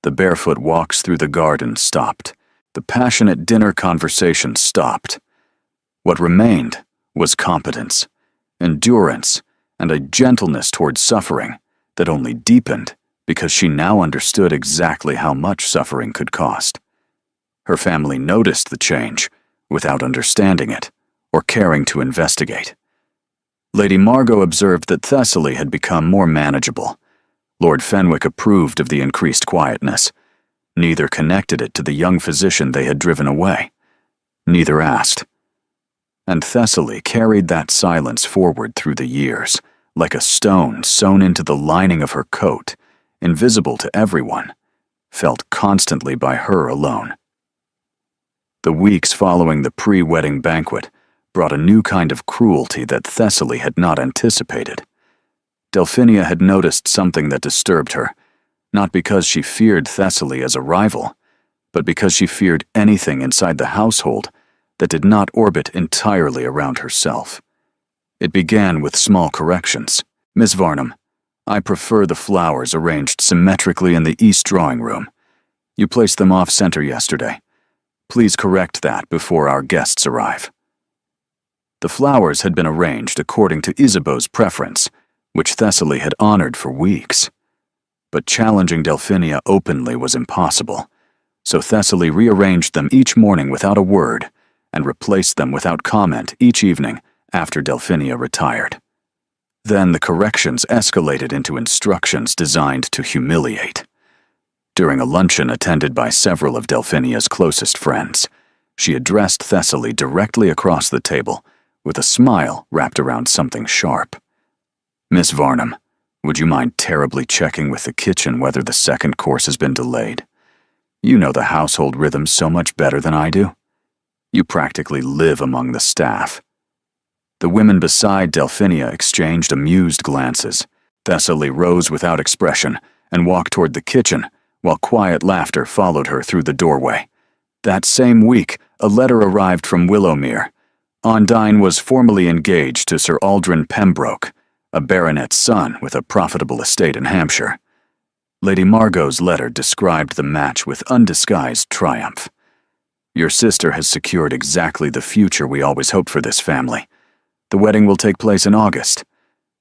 The barefoot walks through the garden stopped. The passionate dinner conversation stopped. What remained was competence, endurance, and a gentleness toward suffering that only deepened because she now understood exactly how much suffering could cost. Her family noticed the change without understanding it or caring to investigate. Lady Margot observed that Thessaly had become more manageable. Lord Fenwick approved of the increased quietness. Neither connected it to the young physician they had driven away. Neither asked. And Thessaly carried that silence forward through the years, like a stone sewn into the lining of her coat, invisible to everyone, felt constantly by her alone. The weeks following the pre-wedding banquet brought a new kind of cruelty that Thessaly had not anticipated. Delphinia had noticed something that disturbed her, not because she feared Thessaly as a rival, but because she feared anything inside the household that did not orbit entirely around herself. It began with small corrections. Miss Varnum, I prefer the flowers arranged symmetrically in the east drawing room. You placed them off-center yesterday. Please correct that before our guests arrive." The flowers had been arranged according to Isabeau's preference, which Thessaly had honored for weeks. But challenging Delphinia openly was impossible, so Thessaly rearranged them each morning without a word and replaced them without comment each evening after Delphinia retired. Then the corrections escalated into instructions designed to humiliate. During a luncheon attended by several of Delphinia's closest friends, she addressed Thessaly directly across the table with a smile wrapped around something sharp. "Miss Varnum, would you mind terribly checking with the kitchen whether the second course has been delayed? You know the household rhythms so much better than I do. You practically live among the staff." The women beside Delphinia exchanged amused glances. Thessaly rose without expression and walked toward the kitchen, while quiet laughter followed her through the doorway. That same week, a letter arrived from Willowmere. Ondine was formally engaged to Sir Aldrin Pembroke, a baronet's son with a profitable estate in Hampshire. Lady Margot's letter described the match with undisguised triumph. "Your sister has secured exactly the future we always hoped for this family. The wedding will take place in August.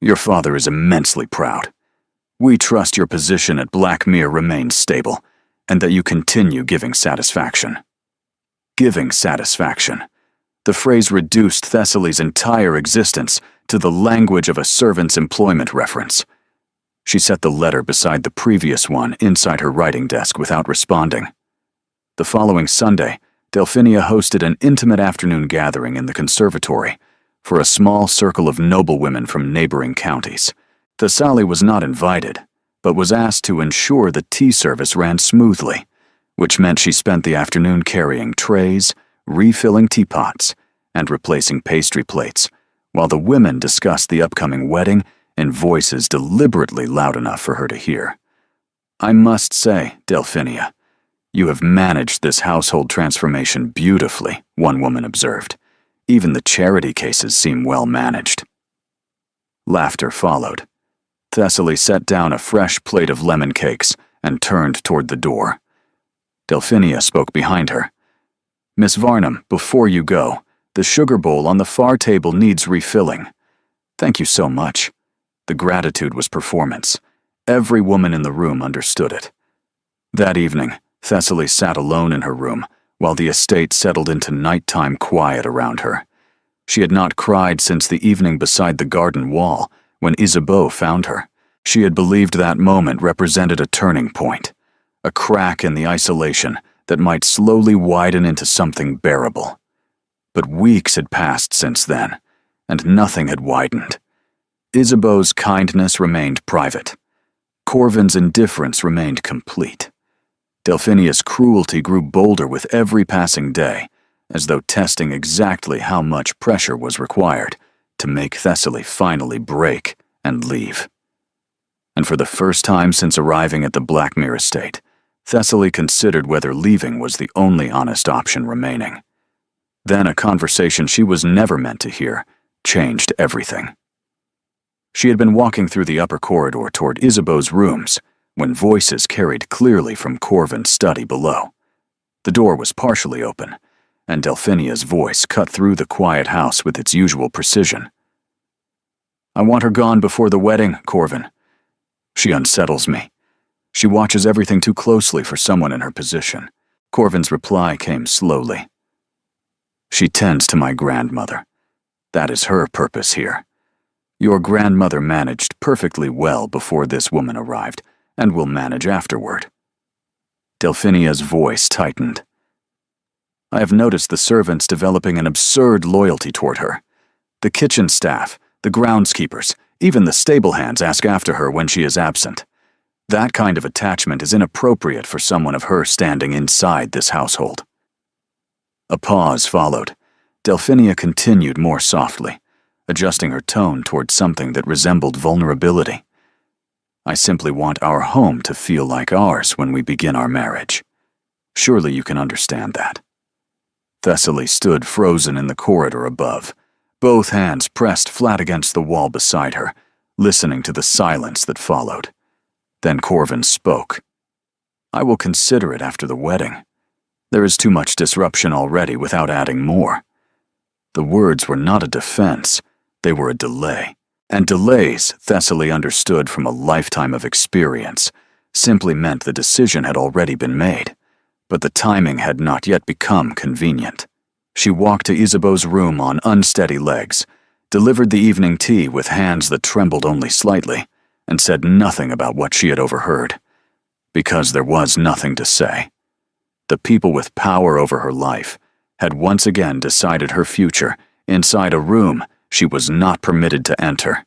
Your father is immensely proud. We trust your position at Blackmere remains stable, and that you continue giving satisfaction." Giving satisfaction. The phrase reduced Thessaly's entire existence to the language of a servant's employment reference. She set the letter beside the previous one inside her writing desk without responding. The following Sunday, Delphinia hosted an intimate afternoon gathering in the conservatory for a small circle of noblewomen from neighboring counties. Thessaly was not invited, but was asked to ensure the tea service ran smoothly, which meant she spent the afternoon carrying trays, refilling teapots, and replacing pastry plates, while the women discussed the upcoming wedding in voices deliberately loud enough for her to hear. "I must say, Delphinia, you have managed this household transformation beautifully," one woman observed. "Even the charity cases seem well managed." Laughter followed. Thessaly set down a fresh plate of lemon cakes and turned toward the door. Delphinia spoke behind her. "Miss Varnum, before you go, the sugar bowl on the far table needs refilling." "Thank you so much." The gratitude was performance. Every woman in the room understood it. That evening, Thessaly sat alone in her room, while the estate settled into nighttime quiet around her. She had not cried since the evening beside the garden wall, when Isabeau found her. She had believed that moment represented a turning point, a crack in the isolation that might slowly widen into something bearable. But weeks had passed since then, and nothing had widened. Isabeau's kindness remained private. Corvin's indifference remained complete. Delphinia's cruelty grew bolder with every passing day, as though testing exactly how much pressure was required to make Thessaly finally break and leave. And for the first time since arriving at the Blackmere estate, Thessaly considered whether leaving was the only honest option remaining. Then a conversation she was never meant to hear changed everything. She had been walking through the upper corridor toward Isabeau's rooms when voices carried clearly from Corvin's study below. The door was partially open, and Delphinia's voice cut through the quiet house with its usual precision. "I want her gone before the wedding, Corvin. She unsettles me. She watches everything too closely for someone in her position." Corvin's reply came slowly. "She tends to my grandmother. That is her purpose here. Your grandmother managed perfectly well before this woman arrived, and will manage afterward." Delphinia's voice tightened. "I have noticed the servants developing an absurd loyalty toward her. The kitchen staff, the groundskeepers, even the stable hands ask after her when she is absent. That kind of attachment is inappropriate for someone of her standing inside this household." A pause followed. Delphinia continued more softly, adjusting her tone toward something that resembled vulnerability. "I simply want our home to feel like ours when we begin our marriage. Surely you can understand that." Thessaly stood frozen in the corridor above, both hands pressed flat against the wall beside her, listening to the silence that followed. Then Corvin spoke. I will consider it after the wedding. There is too much disruption already without adding more." The words were not a defense, they were a delay. And delays, Thessaly understood from a lifetime of experience, simply meant the decision had already been made, but the timing had not yet become convenient. She walked to Isabeau's room on unsteady legs, delivered the evening tea with hands that trembled only slightly, and said nothing about what she had overheard. Because there was nothing to say. The people with power over her life had once again decided her future inside a room she was not permitted to enter.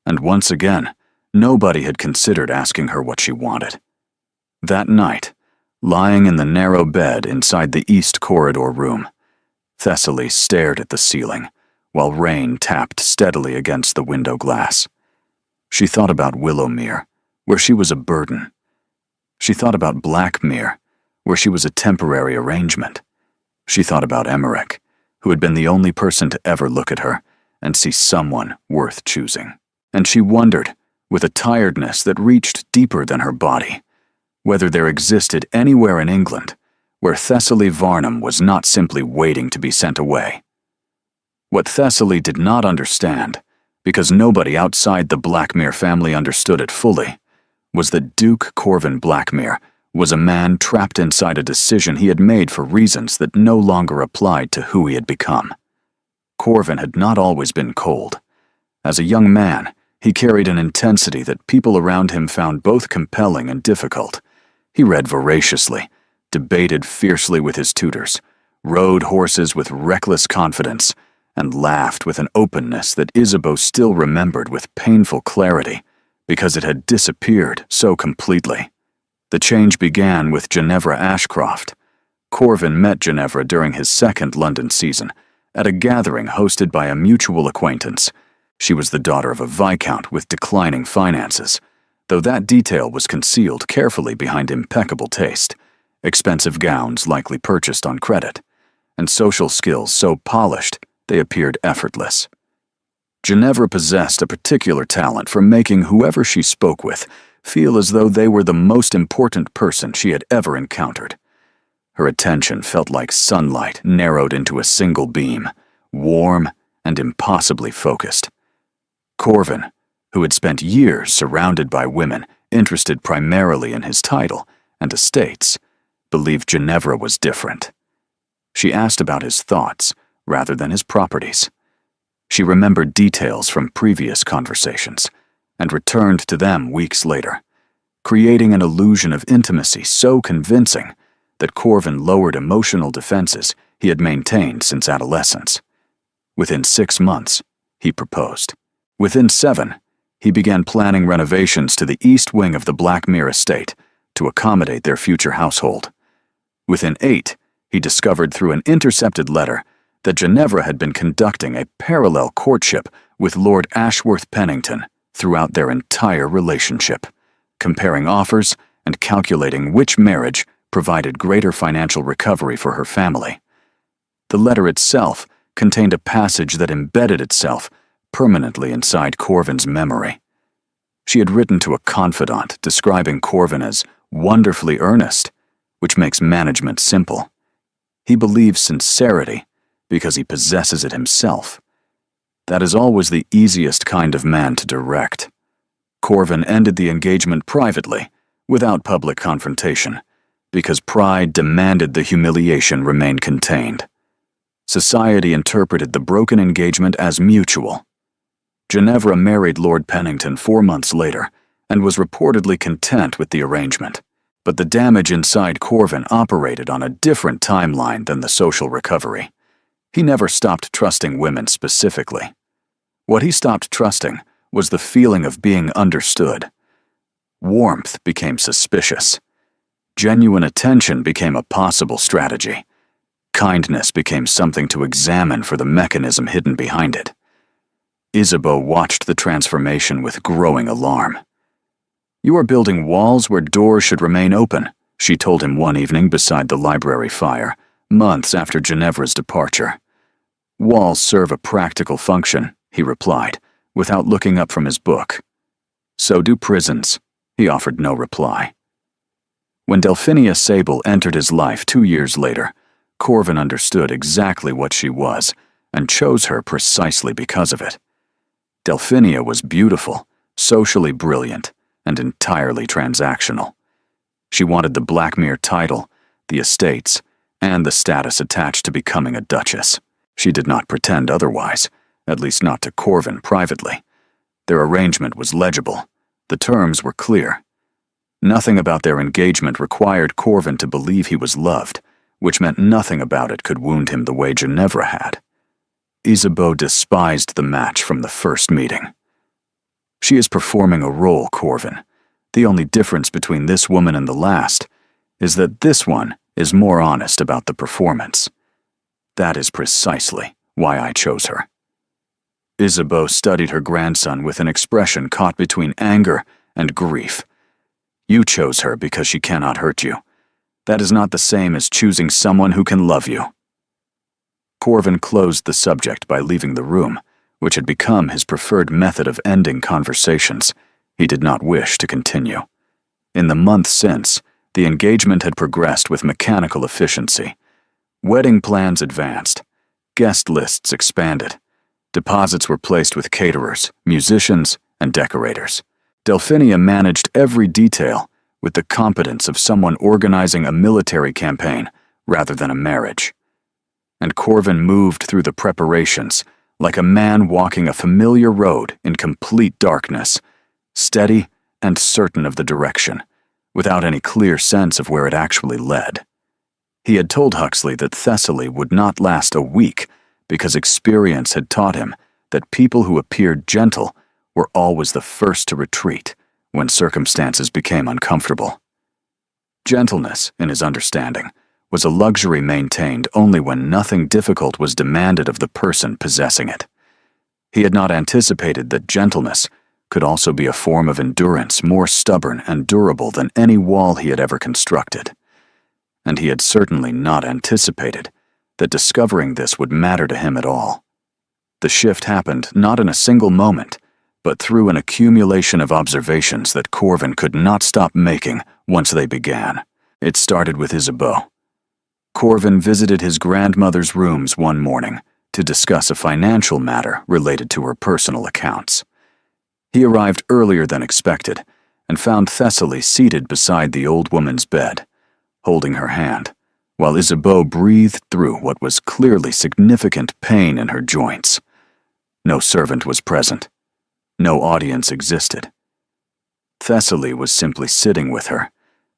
And once again, nobody had considered asking her what she wanted. That night, lying in the narrow bed inside the East Corridor room, Thessaly stared at the ceiling, while rain tapped steadily against the window glass. She thought about Willowmere, where she was a burden. She thought about Blackmere, where she was a temporary arrangement. She thought about Emmerich, who had been the only person to ever look at her and see someone worth choosing. And she wondered, with a tiredness that reached deeper than her body, whether there existed anywhere in England where Thessaly Varnum was not simply waiting to be sent away. What Thessaly did not understand, because nobody outside the Blackmere family understood it fully, was that Duke Corvin Blackmere was a man trapped inside a decision he had made for reasons that no longer applied to who he had become. Corvin had not always been cold. As a young man, he carried an intensity that people around him found both compelling and difficult. He read voraciously, debated fiercely with his tutors, rode horses with reckless confidence, and laughed with an openness that Isabeau still remembered with painful clarity because it had disappeared so completely. The change began with Ginevra Ashcroft. Corvin met Ginevra during his second London season at a gathering hosted by a mutual acquaintance. She was the daughter of a viscount with declining finances, though that detail was concealed carefully behind impeccable taste, expensive gowns likely purchased on credit, and social skills so polished they appeared effortless. Ginevra possessed a particular talent for making whoever she spoke with feel as though they were the most important person she had ever encountered. Her attention felt like sunlight narrowed into a single beam, warm and impossibly focused. Corvin, who had spent years surrounded by women interested primarily in his title and estates, believed Ginevra was different. She asked about his thoughts rather than his properties. She remembered details from previous conversations and returned to them weeks later, creating an illusion of intimacy so convincing that Corvin lowered emotional defenses he had maintained since adolescence. Within 6 months, he proposed. Within 7, he began planning renovations to the east wing of the Blackmere estate to accommodate their future household. Within 8, he discovered through an intercepted letter that Ginevra had been conducting a parallel courtship with Lord Ashworth Pennington throughout their entire relationship, comparing offers and calculating which marriage provided greater financial recovery for her family. The letter itself contained a passage that embedded itself permanently inside Corvin's memory. She had written to a confidant describing Corvin as wonderfully earnest, which makes management simple. He believes sincerity because he possesses it himself. That is always the easiest kind of man to direct. Corvin ended the engagement privately, without public confrontation, because pride demanded the humiliation remain contained. Society interpreted the broken engagement as mutual. Ginevra married Lord Pennington 4 months later and was reportedly content with the arrangement, but the damage inside Corvin operated on a different timeline than the social recovery. He never stopped trusting women specifically. What he stopped trusting was the feeling of being understood. Warmth became suspicious. Genuine attention became a possible strategy. Kindness became something to examine for the mechanism hidden behind it. Isabeau watched the transformation with growing alarm. "You are building walls where doors should remain open," she told him one evening beside the library fire, months after Ginevra's departure. "Walls serve a practical function," he replied, without looking up from his book. "So do prisons." He offered no reply. When Delphinia Sable entered his life 2 years later, Corvin understood exactly what she was and chose her precisely because of it. Delphinia was beautiful, socially brilliant, and entirely transactional. She wanted the Blackmere title, the estates, and the status attached to becoming a duchess. She did not pretend otherwise, at least not to Corvin privately. Their arrangement was legible. The terms were clear. Nothing about their engagement required Corvin to believe he was loved, which meant nothing about it could wound him the way Ginevra had. Isabeau despised the match from the first meeting. She is performing a role, Corvin. The only difference between this woman and the last is that this one is more honest about the performance. That is precisely why I chose her. Isabeau studied her grandson with an expression caught between anger and grief. You chose her because she cannot hurt you. That is not the same as choosing someone who can love you. Corvin closed the subject by leaving the room, which had become his preferred method of ending conversations. He did not wish to continue. In the month since, the engagement had progressed with mechanical efficiency. Wedding plans advanced. Guest lists expanded. Deposits were placed with caterers, musicians, and decorators. Delphinia managed every detail with the competence of someone organizing a military campaign rather than a marriage. And Corvin moved through the preparations like a man walking a familiar road in complete darkness, steady and certain of the direction, without any clear sense of where it actually led. He had told Huxley that Thessaly would not last a week because experience had taught him that people who appeared gentle were always the first to retreat when circumstances became uncomfortable. Gentleness, in his understanding, was a luxury maintained only when nothing difficult was demanded of the person possessing it. He had not anticipated that gentleness could also be a form of endurance more stubborn and durable than any wall he had ever constructed. And he had certainly not anticipated that discovering this would matter to him at all. The shift happened not in a single moment, but through an accumulation of observations that Corvin could not stop making once they began. It started with Isabeau. Corvin visited his grandmother's rooms one morning to discuss a financial matter related to her personal accounts. He arrived earlier than expected and found Thessaly seated beside the old woman's bed, holding her hand, while Isabeau breathed through what was clearly significant pain in her joints. No servant was present. No audience existed. Thessaly was simply sitting with her,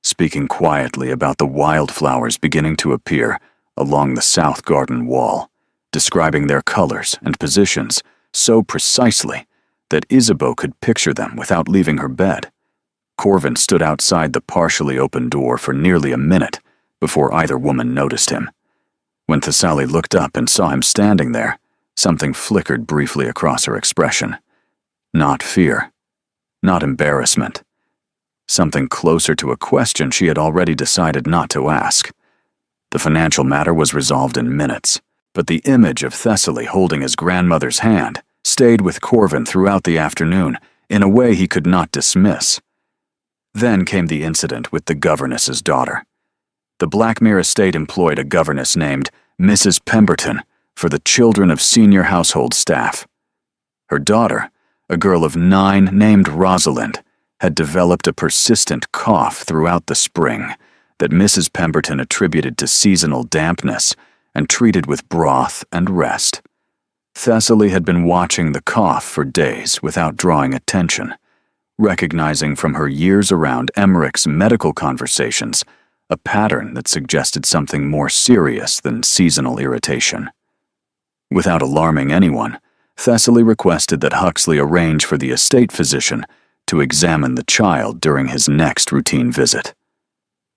speaking quietly about the wildflowers beginning to appear along the south garden wall, describing their colors and positions so precisely that Isabeau could picture them without leaving her bed. Corvin stood outside the partially open door for nearly a minute before either woman noticed him. When Thessaly looked up and saw him standing there, something flickered briefly across her expression. Not fear, not embarrassment. Something closer to a question she had already decided not to ask. The financial matter was resolved in minutes, but the image of Thessaly holding his grandmother's hand stayed with Corvin throughout the afternoon in a way he could not dismiss. Then came the incident with the governess's daughter. The Blackmere estate employed a governess named Mrs. Pemberton for the children of senior household staff. Her daughter, a girl of 9 named Rosalind, had developed a persistent cough throughout the spring that Mrs. Pemberton attributed to seasonal dampness and treated with broth and rest. Thessaly had been watching the cough for days without drawing attention, recognizing from her years around Emmerich's medical conversations a pattern that suggested something more serious than seasonal irritation. Without alarming anyone, Thessaly requested that Huxley arrange for the estate physician to examine the child during his next routine visit.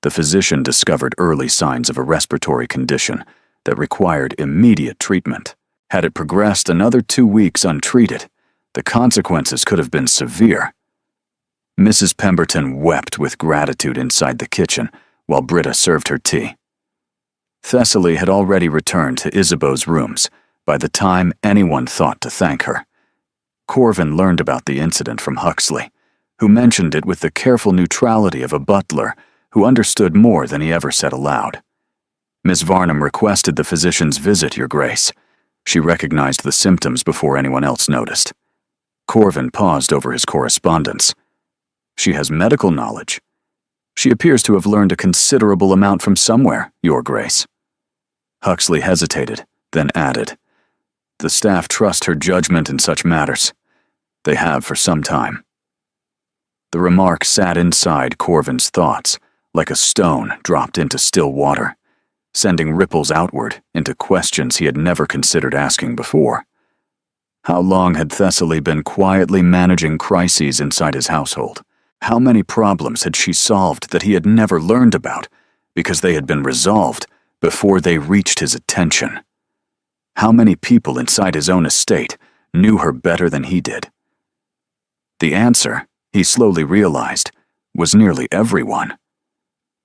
The physician discovered early signs of a respiratory condition that required immediate treatment. Had it progressed another 2 weeks untreated, the consequences could have been severe. Mrs. Pemberton wept with gratitude inside the kitchen while Britta served her tea. Thessaly had already returned to Isabeau's rooms by the time anyone thought to thank her. Corvin learned about the incident from Huxley, who mentioned it with the careful neutrality of a butler who understood more than he ever said aloud. "Miss Varnum requested the physician's visit, Your Grace." She recognized the symptoms before anyone else noticed. Corvin paused over his correspondence. "She has medical knowledge. She appears to have learned a considerable amount from somewhere, Your Grace." Huxley hesitated, then added, "The staff trust her judgment in such matters. They have for some time." The remark sat inside Corvin's thoughts, like a stone dropped into still water, sending ripples outward into questions he had never considered asking before. How long had Thessaly been quietly managing crises inside his household? How many problems had she solved that he had never learned about because they had been resolved before they reached his attention? How many people inside his own estate knew her better than he did? The answer, he slowly realized, was nearly everyone.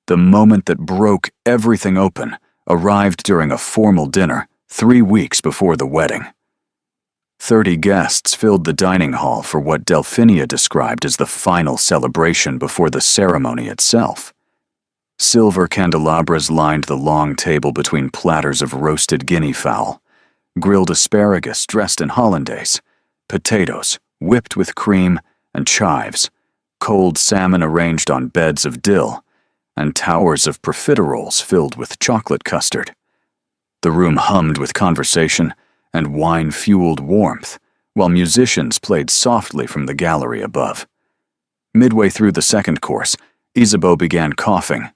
The moment that broke everything open arrived during a formal dinner 3 weeks before the wedding. 30 guests filled the dining hall for what Delphinia described as the final celebration before the ceremony itself. Silver candelabras lined the long table between platters of roasted guinea fowl, grilled asparagus dressed in hollandaise, potatoes whipped with cream and chives, cold salmon arranged on beds of dill, and towers of profiteroles filled with chocolate custard. The room hummed with conversation and wine-fueled warmth, while musicians played softly from the gallery above. Midway through the second course, Isabeau began coughing.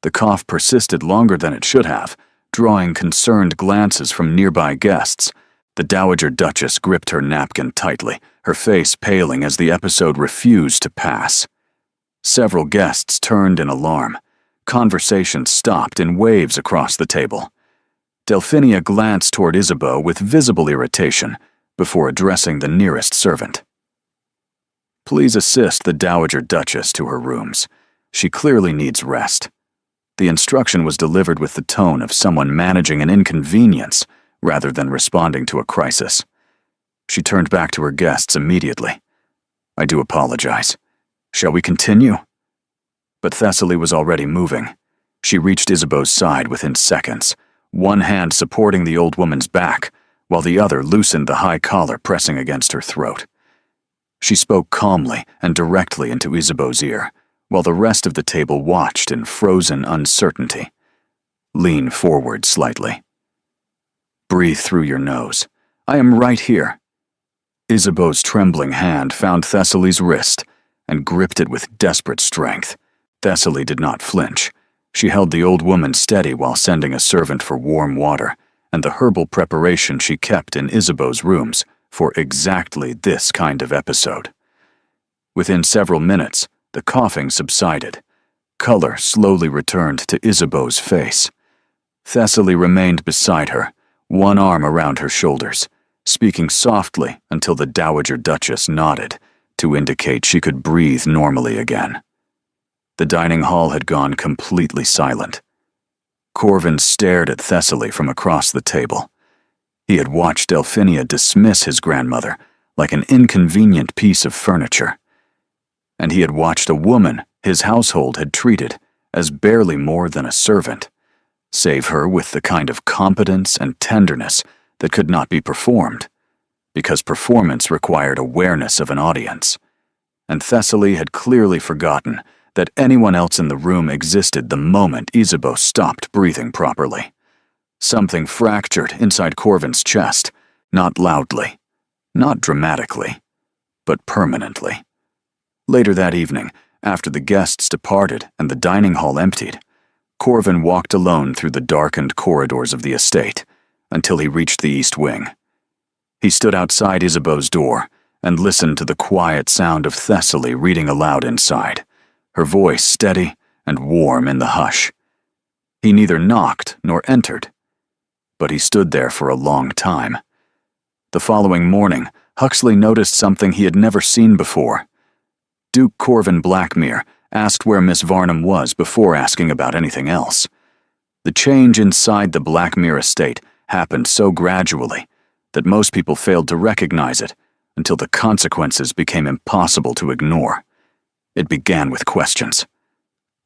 The cough persisted longer than it should have, drawing concerned glances from nearby guests. The Dowager Duchess gripped her napkin tightly, her face paling as the episode refused to pass. Several guests turned in alarm. Conversation stopped in waves across the table. Delphinia glanced toward Isabeau with visible irritation before addressing the nearest servant. "Please assist the Dowager Duchess to her rooms. She clearly needs rest." The instruction was delivered with the tone of someone managing an inconvenience rather than responding to a crisis. She turned back to her guests immediately. "I do apologize. Shall we continue?" But Thessaly was already moving. She reached Isabeau's side within seconds, one hand supporting the old woman's back, while the other loosened the high collar pressing against her throat. She spoke calmly and directly into Isabeau's ear, while the rest of the table watched in frozen uncertainty. "Lean forward slightly. Breathe through your nose. I am right here." Isabeau's trembling hand found Thessaly's wrist and gripped it with desperate strength. Thessaly did not flinch. She held the old woman steady while sending a servant for warm water and the herbal preparation she kept in Isabeau's rooms for exactly this kind of episode. Within several minutes, the coughing subsided. Color slowly returned to Isabeau's face. Thessaly remained beside her, one arm around her shoulders, speaking softly until the Dowager Duchess nodded to indicate she could breathe normally again. The dining hall had gone completely silent. Corvin stared at Thessaly from across the table. He had watched Delphinia dismiss his grandmother like an inconvenient piece of furniture. And he had watched a woman his household had treated as barely more than a servant, save her with the kind of competence and tenderness that could not be performed, because performance required awareness of an audience. And Thessaly had clearly forgotten that anyone else in the room existed the moment Isabeau stopped breathing properly. Something fractured inside Corvin's chest, not loudly, not dramatically, but permanently. Later that evening, after the guests departed and the dining hall emptied, Corvin walked alone through the darkened corridors of the estate until he reached the east wing. He stood outside Isabeau's door and listened to the quiet sound of Thessaly reading aloud inside, her voice steady and warm in the hush. He neither knocked nor entered, but he stood there for a long time. The following morning, Huxley noticed something he had never seen before. Duke Corvin Blackmere asked where Miss Varnum was before asking about anything else. The change inside the Blackmere estate happened so gradually that most people failed to recognize it until the consequences became impossible to ignore. It began with questions.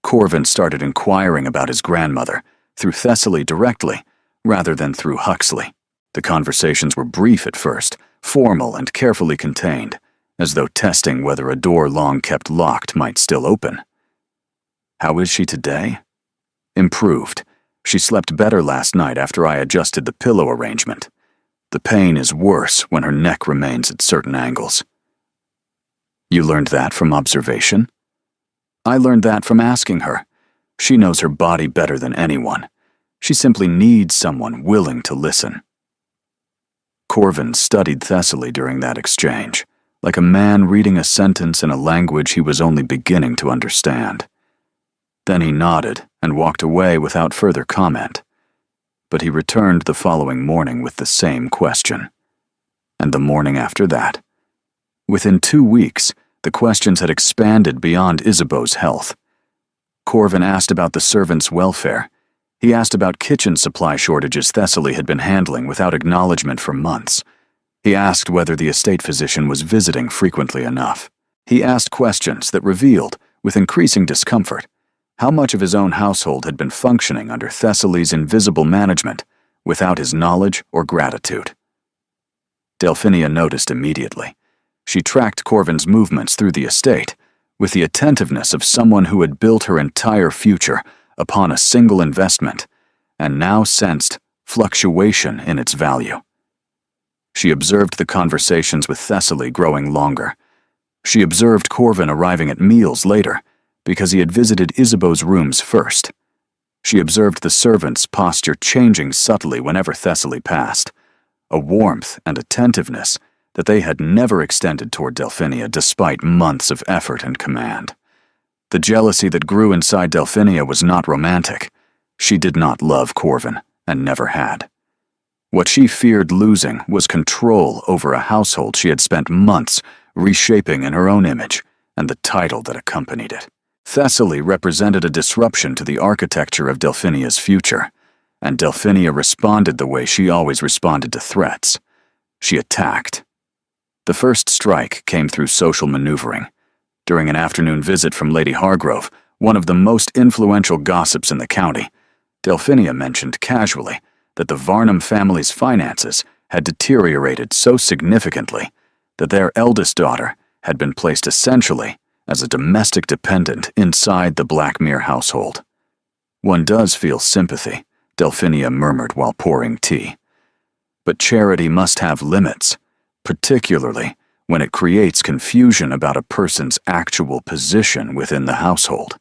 Corvin started inquiring about his grandmother, through Thessaly directly, rather than through Huxley. The conversations were brief at first, formal and carefully contained, as though testing whether a door long kept locked might still open. How is she today? Improved. She slept better last night after I adjusted the pillow arrangement. The pain is worse when her neck remains at certain angles. You learned that from observation? I learned that from asking her. She knows her body better than anyone. She simply needs someone willing to listen. Corvin studied Thessaly during that exchange, like a man reading a sentence in a language he was only beginning to understand. Then he nodded and walked away without further comment. But he returned the following morning with the same question. And the morning after that. Within 2 weeks, the questions had expanded beyond Isabeau's health. Corvin asked about the servants' welfare. He asked about kitchen supply shortages Thessaly had been handling without acknowledgement for months. He asked whether the estate physician was visiting frequently enough. He asked questions that revealed, with increasing discomfort, how much of his own household had been functioning under Thessaly's invisible management without his knowledge or gratitude. Delphinia noticed immediately. She tracked Corvin's movements through the estate with the attentiveness of someone who had built her entire future upon a single investment and now sensed fluctuation in its value. She observed the conversations with Thessaly growing longer. She observed Corvin arriving at meals later because he had visited Isabeau's rooms first. She observed the servants' posture changing subtly whenever Thessaly passed, a warmth and attentiveness that they had never extended toward Delphinia despite months of effort and command. The jealousy that grew inside Delphinia was not romantic. She did not love Corvin, and never had. What she feared losing was control over a household she had spent months reshaping in her own image, and the title that accompanied it. Thessaly represented a disruption to the architecture of Delphinia's future, and Delphinia responded the way she always responded to threats. She attacked. The first strike came through social maneuvering. During an afternoon visit from Lady Hargrove, one of the most influential gossips in the county, Delphinia mentioned casually that the Varnum family's finances had deteriorated so significantly that their eldest daughter had been placed essentially as a domestic dependent inside the Blackmere household. One does feel sympathy, Delphinia murmured while pouring tea. But charity must have limits, particularly when it creates confusion about a person's actual position within the household.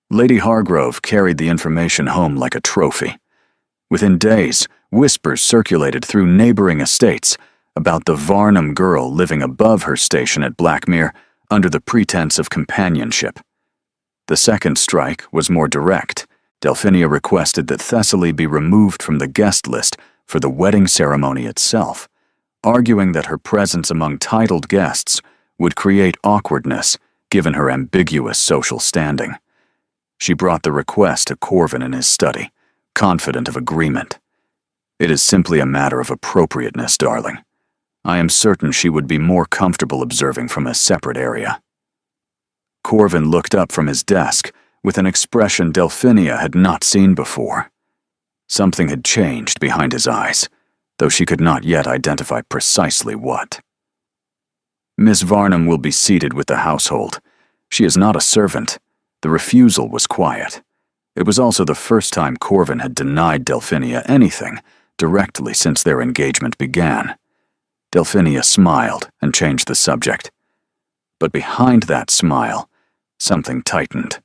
Lady Hargrove carried the information home like a trophy. Within days, whispers circulated through neighboring estates about the Varnum girl living above her station at Blackmere under the pretense of companionship. The second strike was more direct. Delphinia requested that Thessaly be removed from the guest list for the wedding ceremony itself, arguing that her presence among titled guests would create awkwardness given her ambiguous social standing. She brought the request to Corvin in his study, confident of agreement. It is simply a matter of appropriateness, darling. I am certain she would be more comfortable observing from a separate area. Corvin looked up from his desk with an expression Delphinia had not seen before. Something had changed behind his eyes, though she could not yet identify precisely what. Miss Varnum will be seated with the household. She is not a servant. The refusal was quiet. It was also the first time Corvin had denied Delphinia anything directly since their engagement began. Delphinia smiled and changed the subject. But behind that smile, something tightened.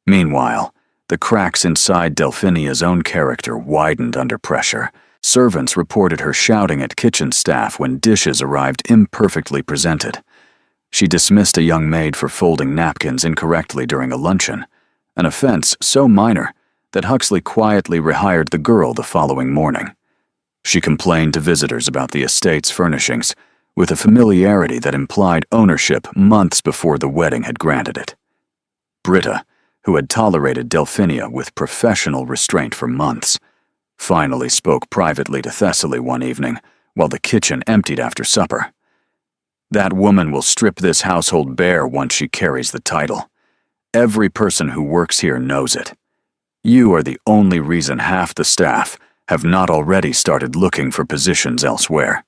Meanwhile, the cracks inside Delphinia's own character widened under pressure. Servants reported her shouting at kitchen staff when dishes arrived imperfectly presented. She dismissed a young maid for folding napkins incorrectly during a luncheon, an offense so minor that Huxley quietly rehired the girl the following morning. She complained to visitors about the estate's furnishings with a familiarity that implied ownership months before the wedding had granted it. Britta, who had tolerated Delphinia with professional restraint for months, finally spoke privately to Thessaly one evening while the kitchen emptied after supper. That woman will strip this household bare once she carries the title. Every person who works here knows it. You are the only reason half the staff have not already started looking for positions elsewhere."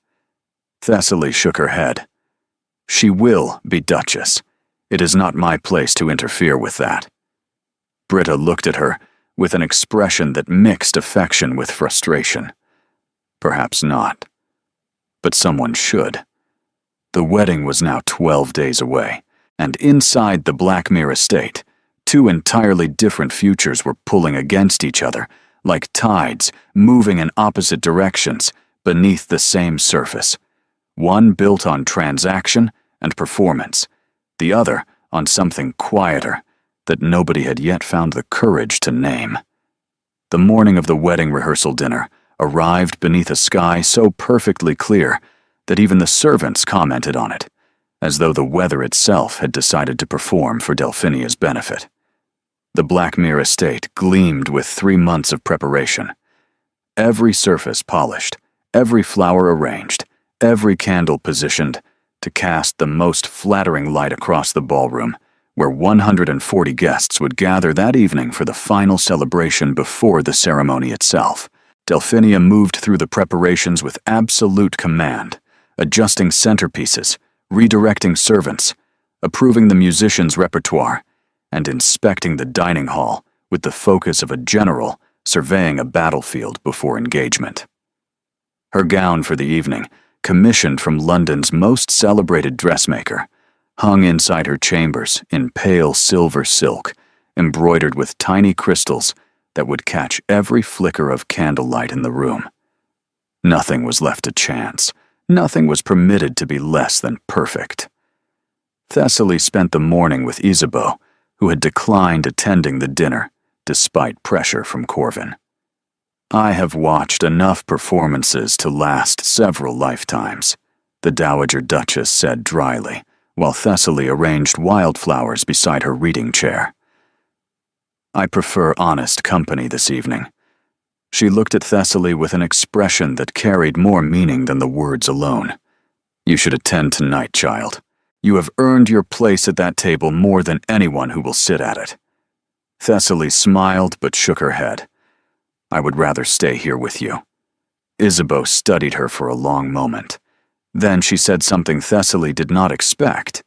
Thessaly shook her head. "She will be Duchess. It is not my place to interfere with that." Britta looked at her with an expression that mixed affection with frustration. Perhaps not. But someone should. The wedding was now 12 days away, and inside the Blackmere estate, two entirely different futures were pulling against each other, like tides moving in opposite directions beneath the same surface. One built on transaction and performance, the other on something quieter that nobody had yet found the courage to name. The morning of the wedding rehearsal dinner arrived beneath a sky so perfectly clear that even the servants commented on it, as though the weather itself had decided to perform for Delphinia's benefit. The Blackmere estate gleamed with 3 months of preparation. Every surface polished, every flower arranged, every candle positioned to cast the most flattering light across the ballroom, where 140 guests would gather that evening for the final celebration before the ceremony itself. Delphinia moved through the preparations with absolute command, adjusting centerpieces, redirecting servants, approving the musicians' repertoire, and inspecting the dining hall with the focus of a general surveying a battlefield before engagement. Her gown for the evening, commissioned from London's most celebrated dressmaker, hung inside her chambers in pale silver silk, embroidered with tiny crystals that would catch every flicker of candlelight in the room. Nothing was left to chance. Nothing was permitted to be less than perfect. Thessaly spent the morning with Isabeau, who had declined attending the dinner, despite pressure from Corvin. "I have watched enough performances to last several lifetimes," the Dowager Duchess said dryly, while Thessaly arranged wildflowers beside her reading chair. "I prefer honest company this evening." She looked at Thessaly with an expression that carried more meaning than the words alone. "You should attend tonight, child. You have earned your place at that table more than anyone who will sit at it." Thessaly smiled but shook her head. "I would rather stay here with you." Isabeau studied her for a long moment. Then she said something Thessaly did not expect.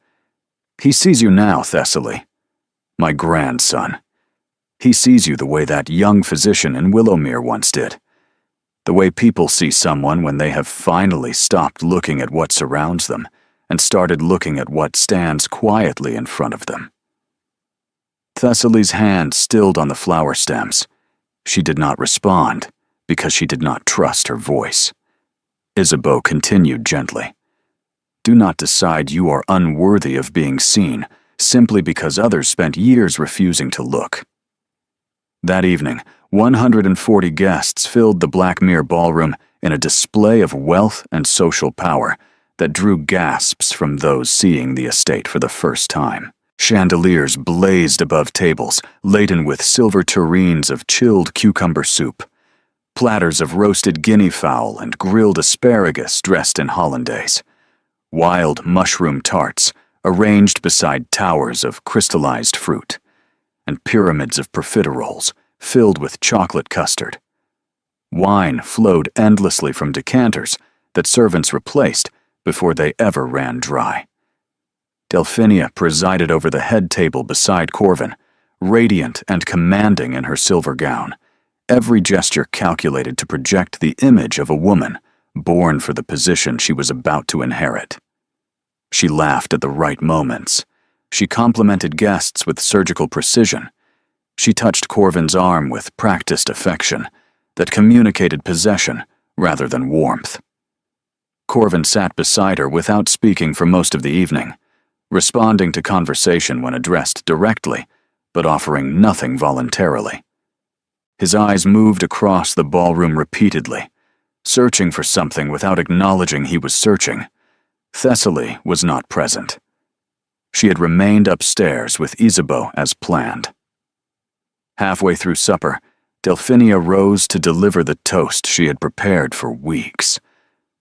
"He sees you now, Thessaly. My grandson. He sees you the way that young physician in Willowmere once did. The way people see someone when they have finally stopped looking at what surrounds them and started looking at what stands quietly in front of them." Thessaly's hand stilled on the flower stems. She did not respond because she did not trust her voice. Isabeau continued gently. "Do not decide you are unworthy of being seen simply because others spent years refusing to look." That evening, 140 guests filled the Blackmere ballroom in a display of wealth and social power that drew gasps from those seeing the estate for the first time. Chandeliers blazed above tables, laden with silver tureens of chilled cucumber soup. Platters of roasted guinea fowl and grilled asparagus dressed in hollandaise. Wild mushroom tarts, arranged beside towers of crystallized fruit. And pyramids of profiteroles, filled with chocolate custard. Wine flowed endlessly from decanters that servants replaced before they ever ran dry. Delphinia presided over the head table beside Corvin, radiant and commanding in her silver gown, every gesture calculated to project the image of a woman born for the position she was about to inherit. She laughed at the right moments. She complimented guests with surgical precision. She touched Corvin's arm with practiced affection that communicated possession rather than warmth. Corvin sat beside her without speaking for most of the evening, responding to conversation when addressed directly, but offering nothing voluntarily. His eyes moved across the ballroom repeatedly, searching for something without acknowledging he was searching. Thessaly was not present. She had remained upstairs with Isabeau as planned. Halfway through supper, Delphinia rose to deliver the toast she had prepared for weeks.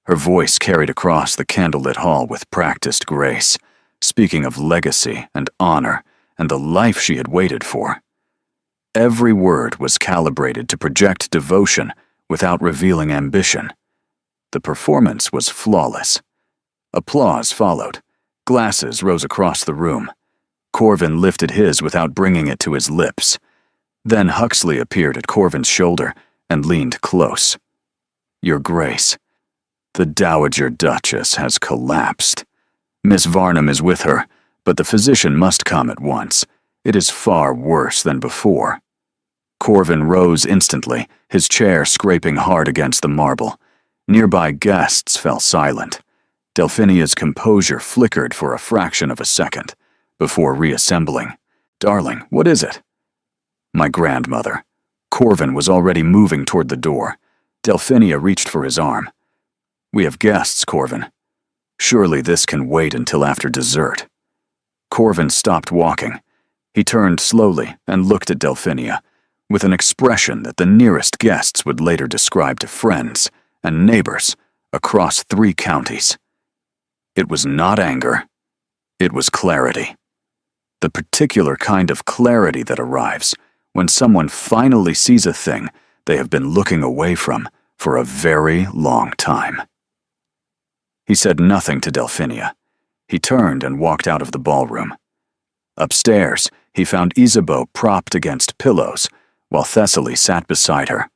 Her voice carried across the candlelit hall with practiced grace, speaking of legacy and honor and the life she had waited for. Every word was calibrated to project devotion without revealing ambition. The performance was flawless. Applause followed. Glasses rose across the room. Corvin lifted his without bringing it to his lips. Then Huxley appeared at Corvin's shoulder and leaned close. "Your Grace, the Dowager Duchess has collapsed. Miss Varnum is with her, but the physician must come at once. It is far worse than before." Corvin rose instantly, his chair scraping hard against the marble. Nearby guests fell silent. Delphinia's composure flickered for a fraction of a second, before reassembling. "Darling, what is it?" "My grandmother." Corvin was already moving toward the door. Delphinia reached for his arm. "We have guests, Corvin. Surely this can wait until after dessert." Corvin stopped walking. He turned slowly and looked at Delphinia, with an expression that the nearest guests would later describe to friends and neighbors across 3 counties. It was not anger. It was clarity. The particular kind of clarity that arrives when someone finally sees a thing they have been looking away from for a very long time. He said nothing to Delphinia. He turned and walked out of the ballroom. Upstairs, he found Isabeau propped against pillows, while Thessaly sat beside her,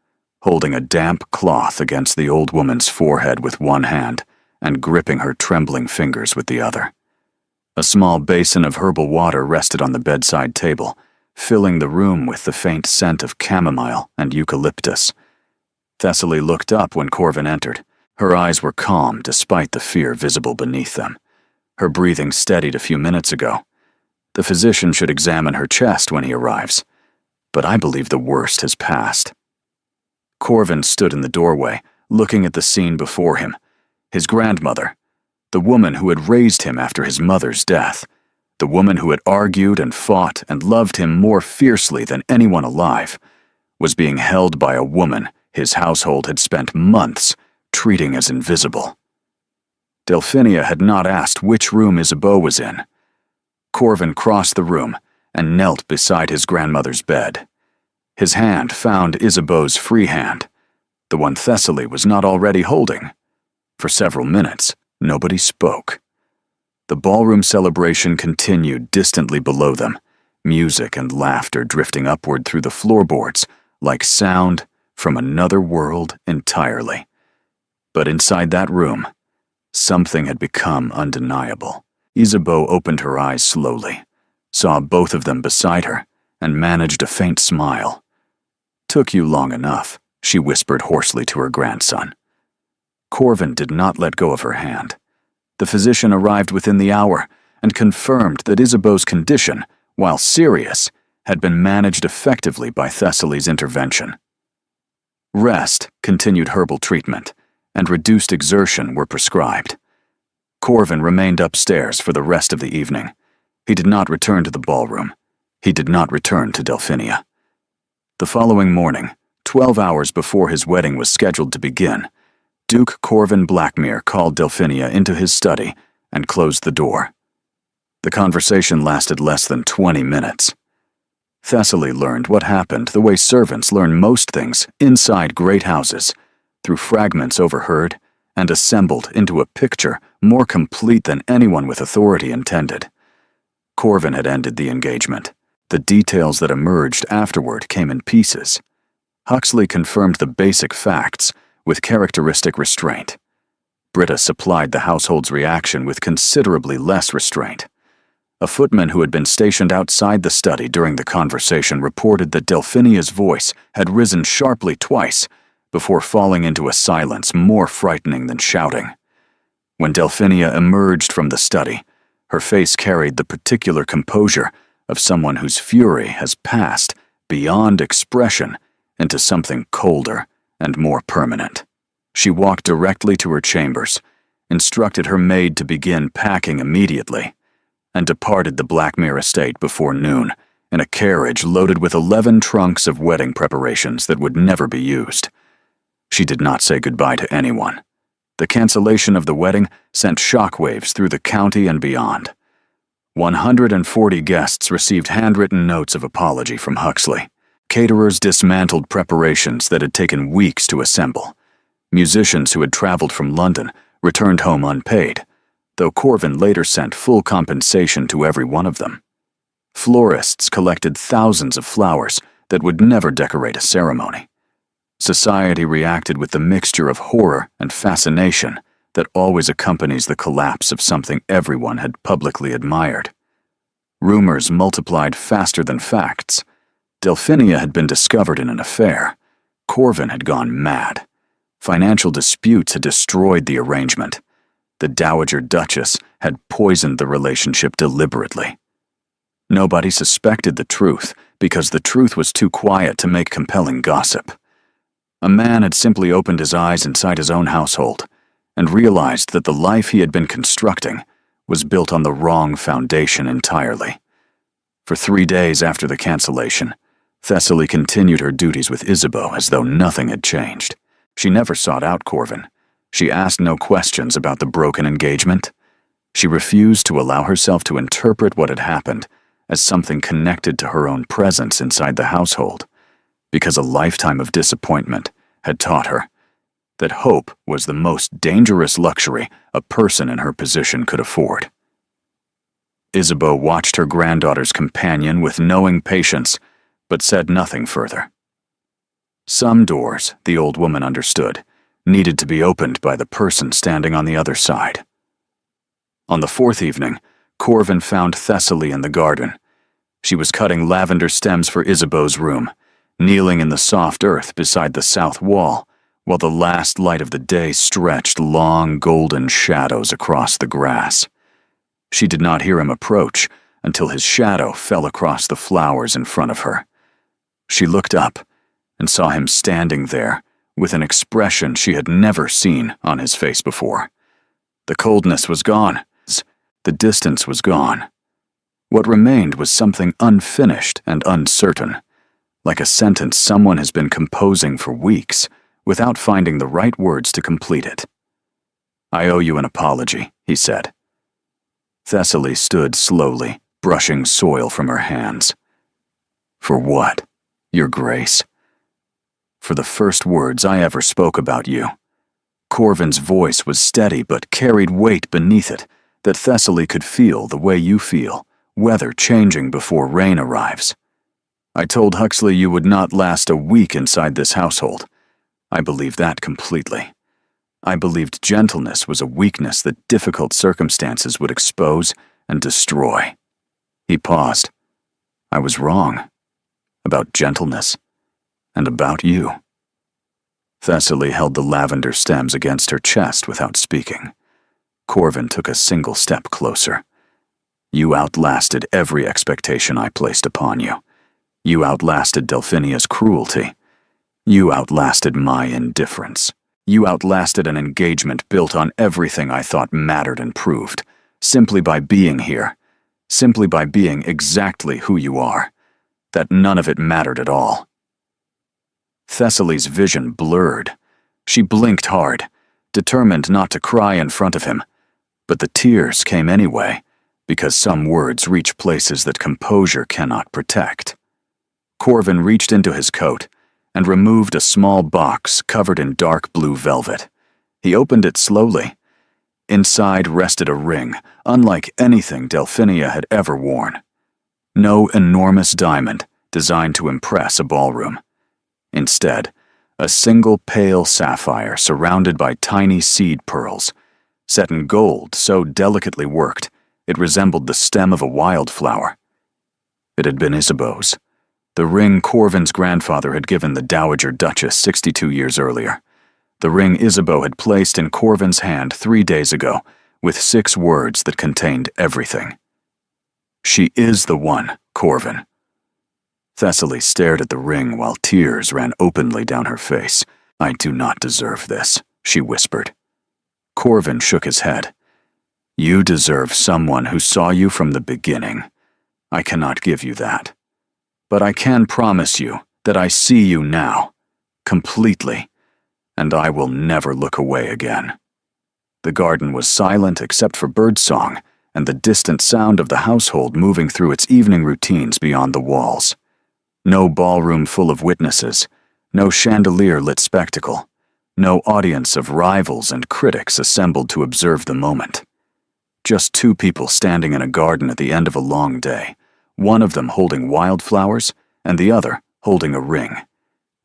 holding a damp cloth against the old woman's forehead with one hand and gripping her trembling fingers with the other. A small basin of herbal water rested on the bedside table, filling the room with the faint scent of chamomile and eucalyptus. Thessaly looked up when Corvin entered. Her eyes were calm despite the fear visible beneath them. Her breathing steadied a few minutes ago. "The physician should examine her chest when he arrives, but I believe the worst has passed." Corvin stood in the doorway, looking at the scene before him. His grandmother, the woman who had raised him after his mother's death, the woman who had argued and fought and loved him more fiercely than anyone alive, was being held by a woman his household had spent months treating as invisible. Delphinia had not asked which room Isabeau was in. Corvin crossed the room and knelt beside his grandmother's bed. His hand found Isabeau's free hand, the one Thessaly was not already holding. For several minutes, nobody spoke. The ballroom celebration continued distantly below them, music and laughter drifting upward through the floorboards like sound from another world entirely. But inside that room, something had become undeniable. Isabeau opened her eyes slowly, saw both of them beside her, and managed a faint smile. "Took you long enough," she whispered hoarsely to her grandson. Corvin did not let go of her hand. The physician arrived within the hour and confirmed that Isabeau's condition, while serious, had been managed effectively by Thessaly's intervention. Rest, continued herbal treatment, and reduced exertion were prescribed. Corvin remained upstairs for the rest of the evening. He did not return to the ballroom. He did not return to Delphinia. The following morning, 12 hours before his wedding was scheduled to begin, Duke Corvin Blackmere called Delphinia into his study and closed the door. The conversation lasted less than 20 minutes. Thessaly learned what happened the way servants learn most things inside great houses, through fragments overheard and assembled into a picture more complete than anyone with authority intended. Corvin had ended the engagement. The details that emerged afterward came in pieces. Huxley confirmed the basic facts with characteristic restraint. Britta supplied the household's reaction with considerably less restraint. A footman who had been stationed outside the study during the conversation reported that Delphinia's voice had risen sharply twice before falling into a silence more frightening than shouting. When Delphinia emerged from the study, her face carried the particular composure of someone whose fury has passed beyond expression into something colder and more permanent. She walked directly to her chambers, instructed her maid to begin packing immediately, and departed the Blackmere estate before noon in a carriage loaded with 11 trunks of wedding preparations that would never be used. She did not say goodbye to anyone. The cancellation of the wedding sent shockwaves through the county and beyond. 140 guests received handwritten notes of apology from Huxley. Caterers dismantled preparations that had taken weeks to assemble. Musicians who had traveled from London returned home unpaid, though Corvin later sent full compensation to every one of them. Florists collected thousands of flowers that would never decorate a ceremony. Society reacted with the mixture of horror and fascination that always accompanies the collapse of something everyone had publicly admired. Rumors multiplied faster than facts. Delphinia had been discovered in an affair. Corvin had gone mad. Financial disputes had destroyed the arrangement. The Dowager Duchess had poisoned the relationship deliberately. Nobody suspected the truth because the truth was too quiet to make compelling gossip. A man had simply opened his eyes inside his own household and realized that the life he had been constructing was built on the wrong foundation entirely. For 3 days after the cancellation, Thessaly continued her duties with Isabeau as though nothing had changed. She never sought out Corvin. She asked no questions about the broken engagement. She refused to allow herself to interpret what had happened as something connected to her own presence inside the household, because a lifetime of disappointment had taught her that hope was the most dangerous luxury a person in her position could afford. Isabeau watched her granddaughter's companion with knowing patience, but said nothing further. Some doors, the old woman understood, needed to be opened by the person standing on the other side. On the 4th evening, Corvin found Thessaly in the garden. She was cutting lavender stems for Isabeau's room, kneeling in the soft earth beside the south wall, while the last light of the day stretched long golden shadows across the grass. She did not hear him approach until his shadow fell across the flowers in front of her. She looked up and saw him standing there with an expression she had never seen on his face before. The coldness was gone. The distance was gone. What remained was something unfinished and uncertain, like a sentence someone has been composing for weeks without finding the right words to complete it. "I owe you an apology," he said. Thessaly stood slowly, brushing soil from her hands. "For what, Your Grace?" "For the first words I ever spoke about you." Corvin's voice was steady but carried weight beneath it that Thessaly could feel the way you feel, weather changing before rain arrives. "I told Huxley you would not last a week inside this household. I believed that completely. I believed gentleness was a weakness that difficult circumstances would expose and destroy." He paused. "I was wrong. About gentleness. And about you." Thessaly held the lavender stems against her chest without speaking. Corvin took a single step closer. "You outlasted every expectation I placed upon you. You outlasted Delphinia's cruelty. You outlasted my indifference. You outlasted an engagement built on everything I thought mattered and proved, simply by being here, simply by being exactly who you are, that none of it mattered at all." Thessaly's vision blurred. She blinked hard, determined not to cry in front of him, but the tears came anyway, because some words reach places that composure cannot protect. Corvin reached into his coat and removed a small box covered in dark blue velvet. He opened it slowly. Inside rested a ring, unlike anything Delphinia had ever worn. No enormous diamond designed to impress a ballroom. Instead, a single pale sapphire surrounded by tiny seed pearls, set in gold so delicately worked it resembled the stem of a wildflower. It had been Isabeau's, the ring Corvin's grandfather had given the Dowager Duchess 62 years earlier. The ring Isabeau had placed in Corvin's hand 3 days ago, with 6 words that contained everything. "She is the one, Corvin." Thessaly stared at the ring while tears ran openly down her face. "I do not deserve this," she whispered. Corvin shook his head. "You deserve someone who saw you from the beginning. I cannot give you that. But I can promise you that I see you now, completely, and I will never look away again." The garden was silent except for birdsong and the distant sound of the household moving through its evening routines beyond the walls. No ballroom full of witnesses, no chandelier-lit spectacle, no audience of rivals and critics assembled to observe the moment. Just two people standing in a garden at the end of a long day, one of them holding wildflowers and the other holding a ring,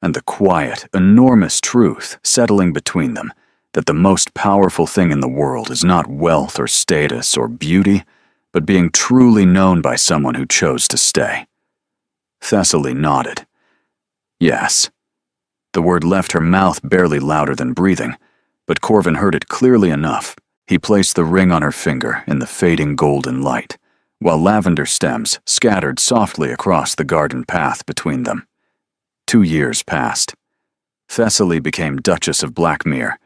and the quiet, enormous truth settling between them that the most powerful thing in the world is not wealth or status or beauty, but being truly known by someone who chose to stay. Thessaly nodded. Yes. The word left her mouth barely louder than breathing, but Corvin heard it clearly enough. He placed the ring on her finger in the fading golden light, while lavender stems scattered softly across the garden path between them. 2 years passed. Thessaly became Duchess of Blackmere,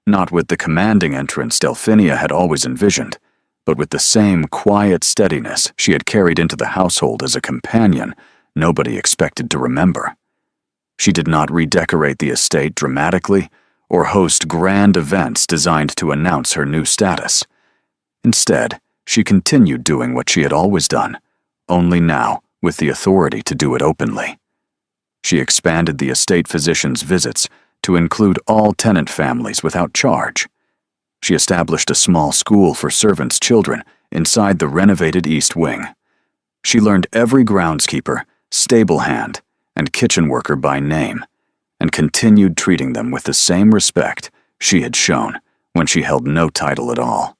not with the commanding entrance Delphinia had always envisioned, but with the same quiet steadiness she had carried into the household as a companion nobody expected to remember. She did not redecorate the estate dramatically or host grand events designed to announce her new status. Instead, she continued doing what she had always done, only now with the authority to do it openly. She expanded the estate physician's visits to include all tenant families without charge. She established a small school for servants' children inside the renovated East Wing. She learned every groundskeeper, stable hand, and kitchen worker by name, and continued treating them with the same respect she had shown when she held no title at all.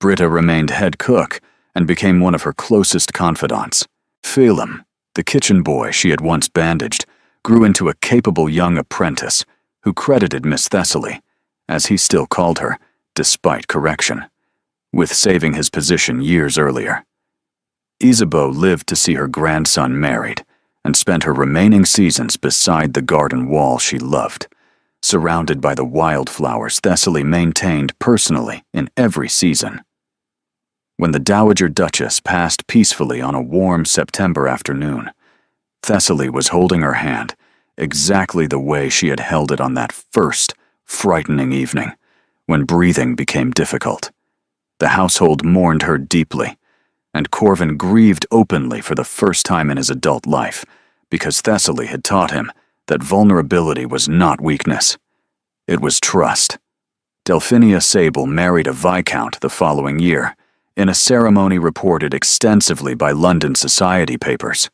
Britta remained head cook and became one of her closest confidants. Phelim, the kitchen boy she had once bandaged, grew into a capable young apprentice who credited Miss Thessaly, as he still called her, despite correction, with saving his position years earlier. Isabeau lived to see her grandson married and spent her remaining seasons beside the garden wall she loved, surrounded by the wildflowers Thessaly maintained personally in every season. When the Dowager Duchess passed peacefully on a warm September afternoon, Thessaly was holding her hand exactly the way she had held it on that first, frightening evening, when breathing became difficult. The household mourned her deeply, and Corvin grieved openly for the first time in his adult life, because Thessaly had taught him that vulnerability was not weakness. It was trust. Delphinia Sable married a viscount the following year, in a ceremony reported extensively by London society papers.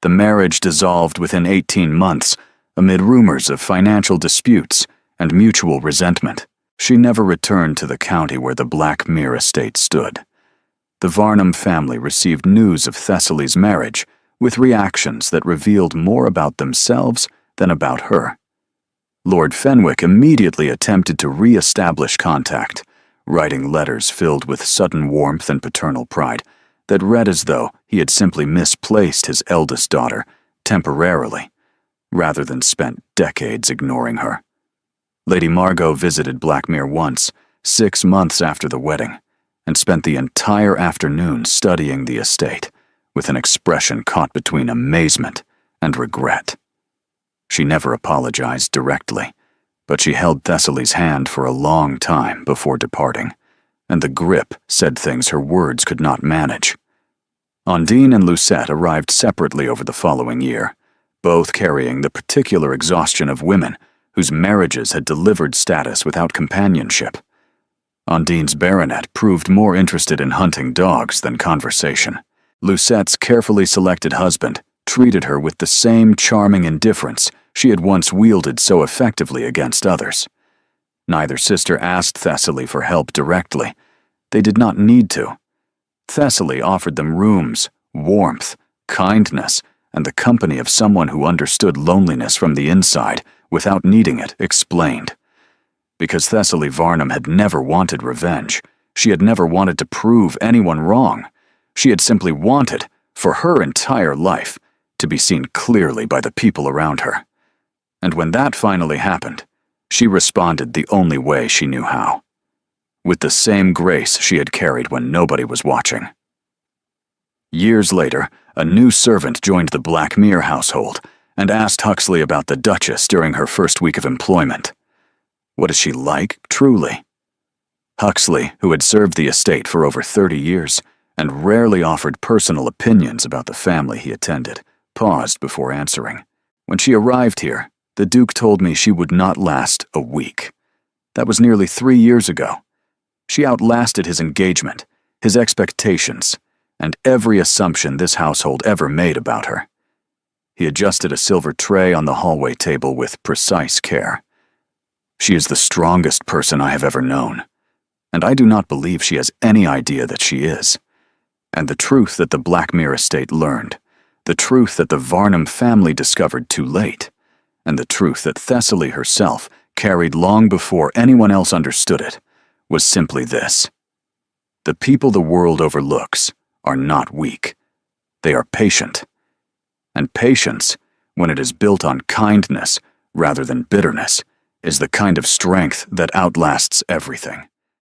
The marriage dissolved within 18 months, amid rumors of financial disputes and mutual resentment. She never returned to the county where the Blackmere estate stood. The Varnum family received news of Thessaly's marriage with reactions that revealed more about themselves than about her. Lord Fenwick immediately attempted to re-establish contact, writing letters filled with sudden warmth and paternal pride that read as though he had simply misplaced his eldest daughter temporarily, rather than spent decades ignoring her. Lady Margot visited Blackmere once, 6 months after the wedding, and spent the entire afternoon studying the estate, with an expression caught between amazement and regret. She never apologized directly, but she held Thessaly's hand for a long time before departing, and the grip said things her words could not manage. Undine and Lucette arrived separately over the following year, both carrying the particular exhaustion of women whose marriages had delivered status without companionship. Undine's baronet proved more interested in hunting dogs than conversation. Lucette's carefully selected husband treated her with the same charming indifference she had once wielded so effectively against others. Neither sister asked Thessaly for help directly. They did not need to. Thessaly offered them rooms, warmth, kindness, and the company of someone who understood loneliness from the inside without needing it explained. Because Thessaly Varnum had never wanted revenge, she had never wanted to prove anyone wrong. She had simply wanted, for her entire life, to be seen clearly by the people around her. And when that finally happened, she responded the only way she knew how, with the same grace she had carried when nobody was watching. Years later, a new servant joined the Blackmere household and asked Huxley about the Duchess during her first week of employment. What is she like, truly? Huxley, who had served the estate for over 30 years and rarely offered personal opinions about the family he attended, paused before answering. When she arrived here, the Duke told me she would not last a week. That was nearly 3 years ago. She outlasted his engagement, his expectations, and every assumption this household ever made about her. He adjusted a silver tray on the hallway table with precise care. She is the strongest person I have ever known, and I do not believe she has any idea that she is. And the truth that the Blackmere estate learned, the truth that the Varnum family discovered too late, and the truth that Thessaly herself carried long before anyone else understood it, was simply this. The people the world overlooks are not weak. They are patient. And patience, when it is built on kindness rather than bitterness, is the kind of strength that outlasts everything.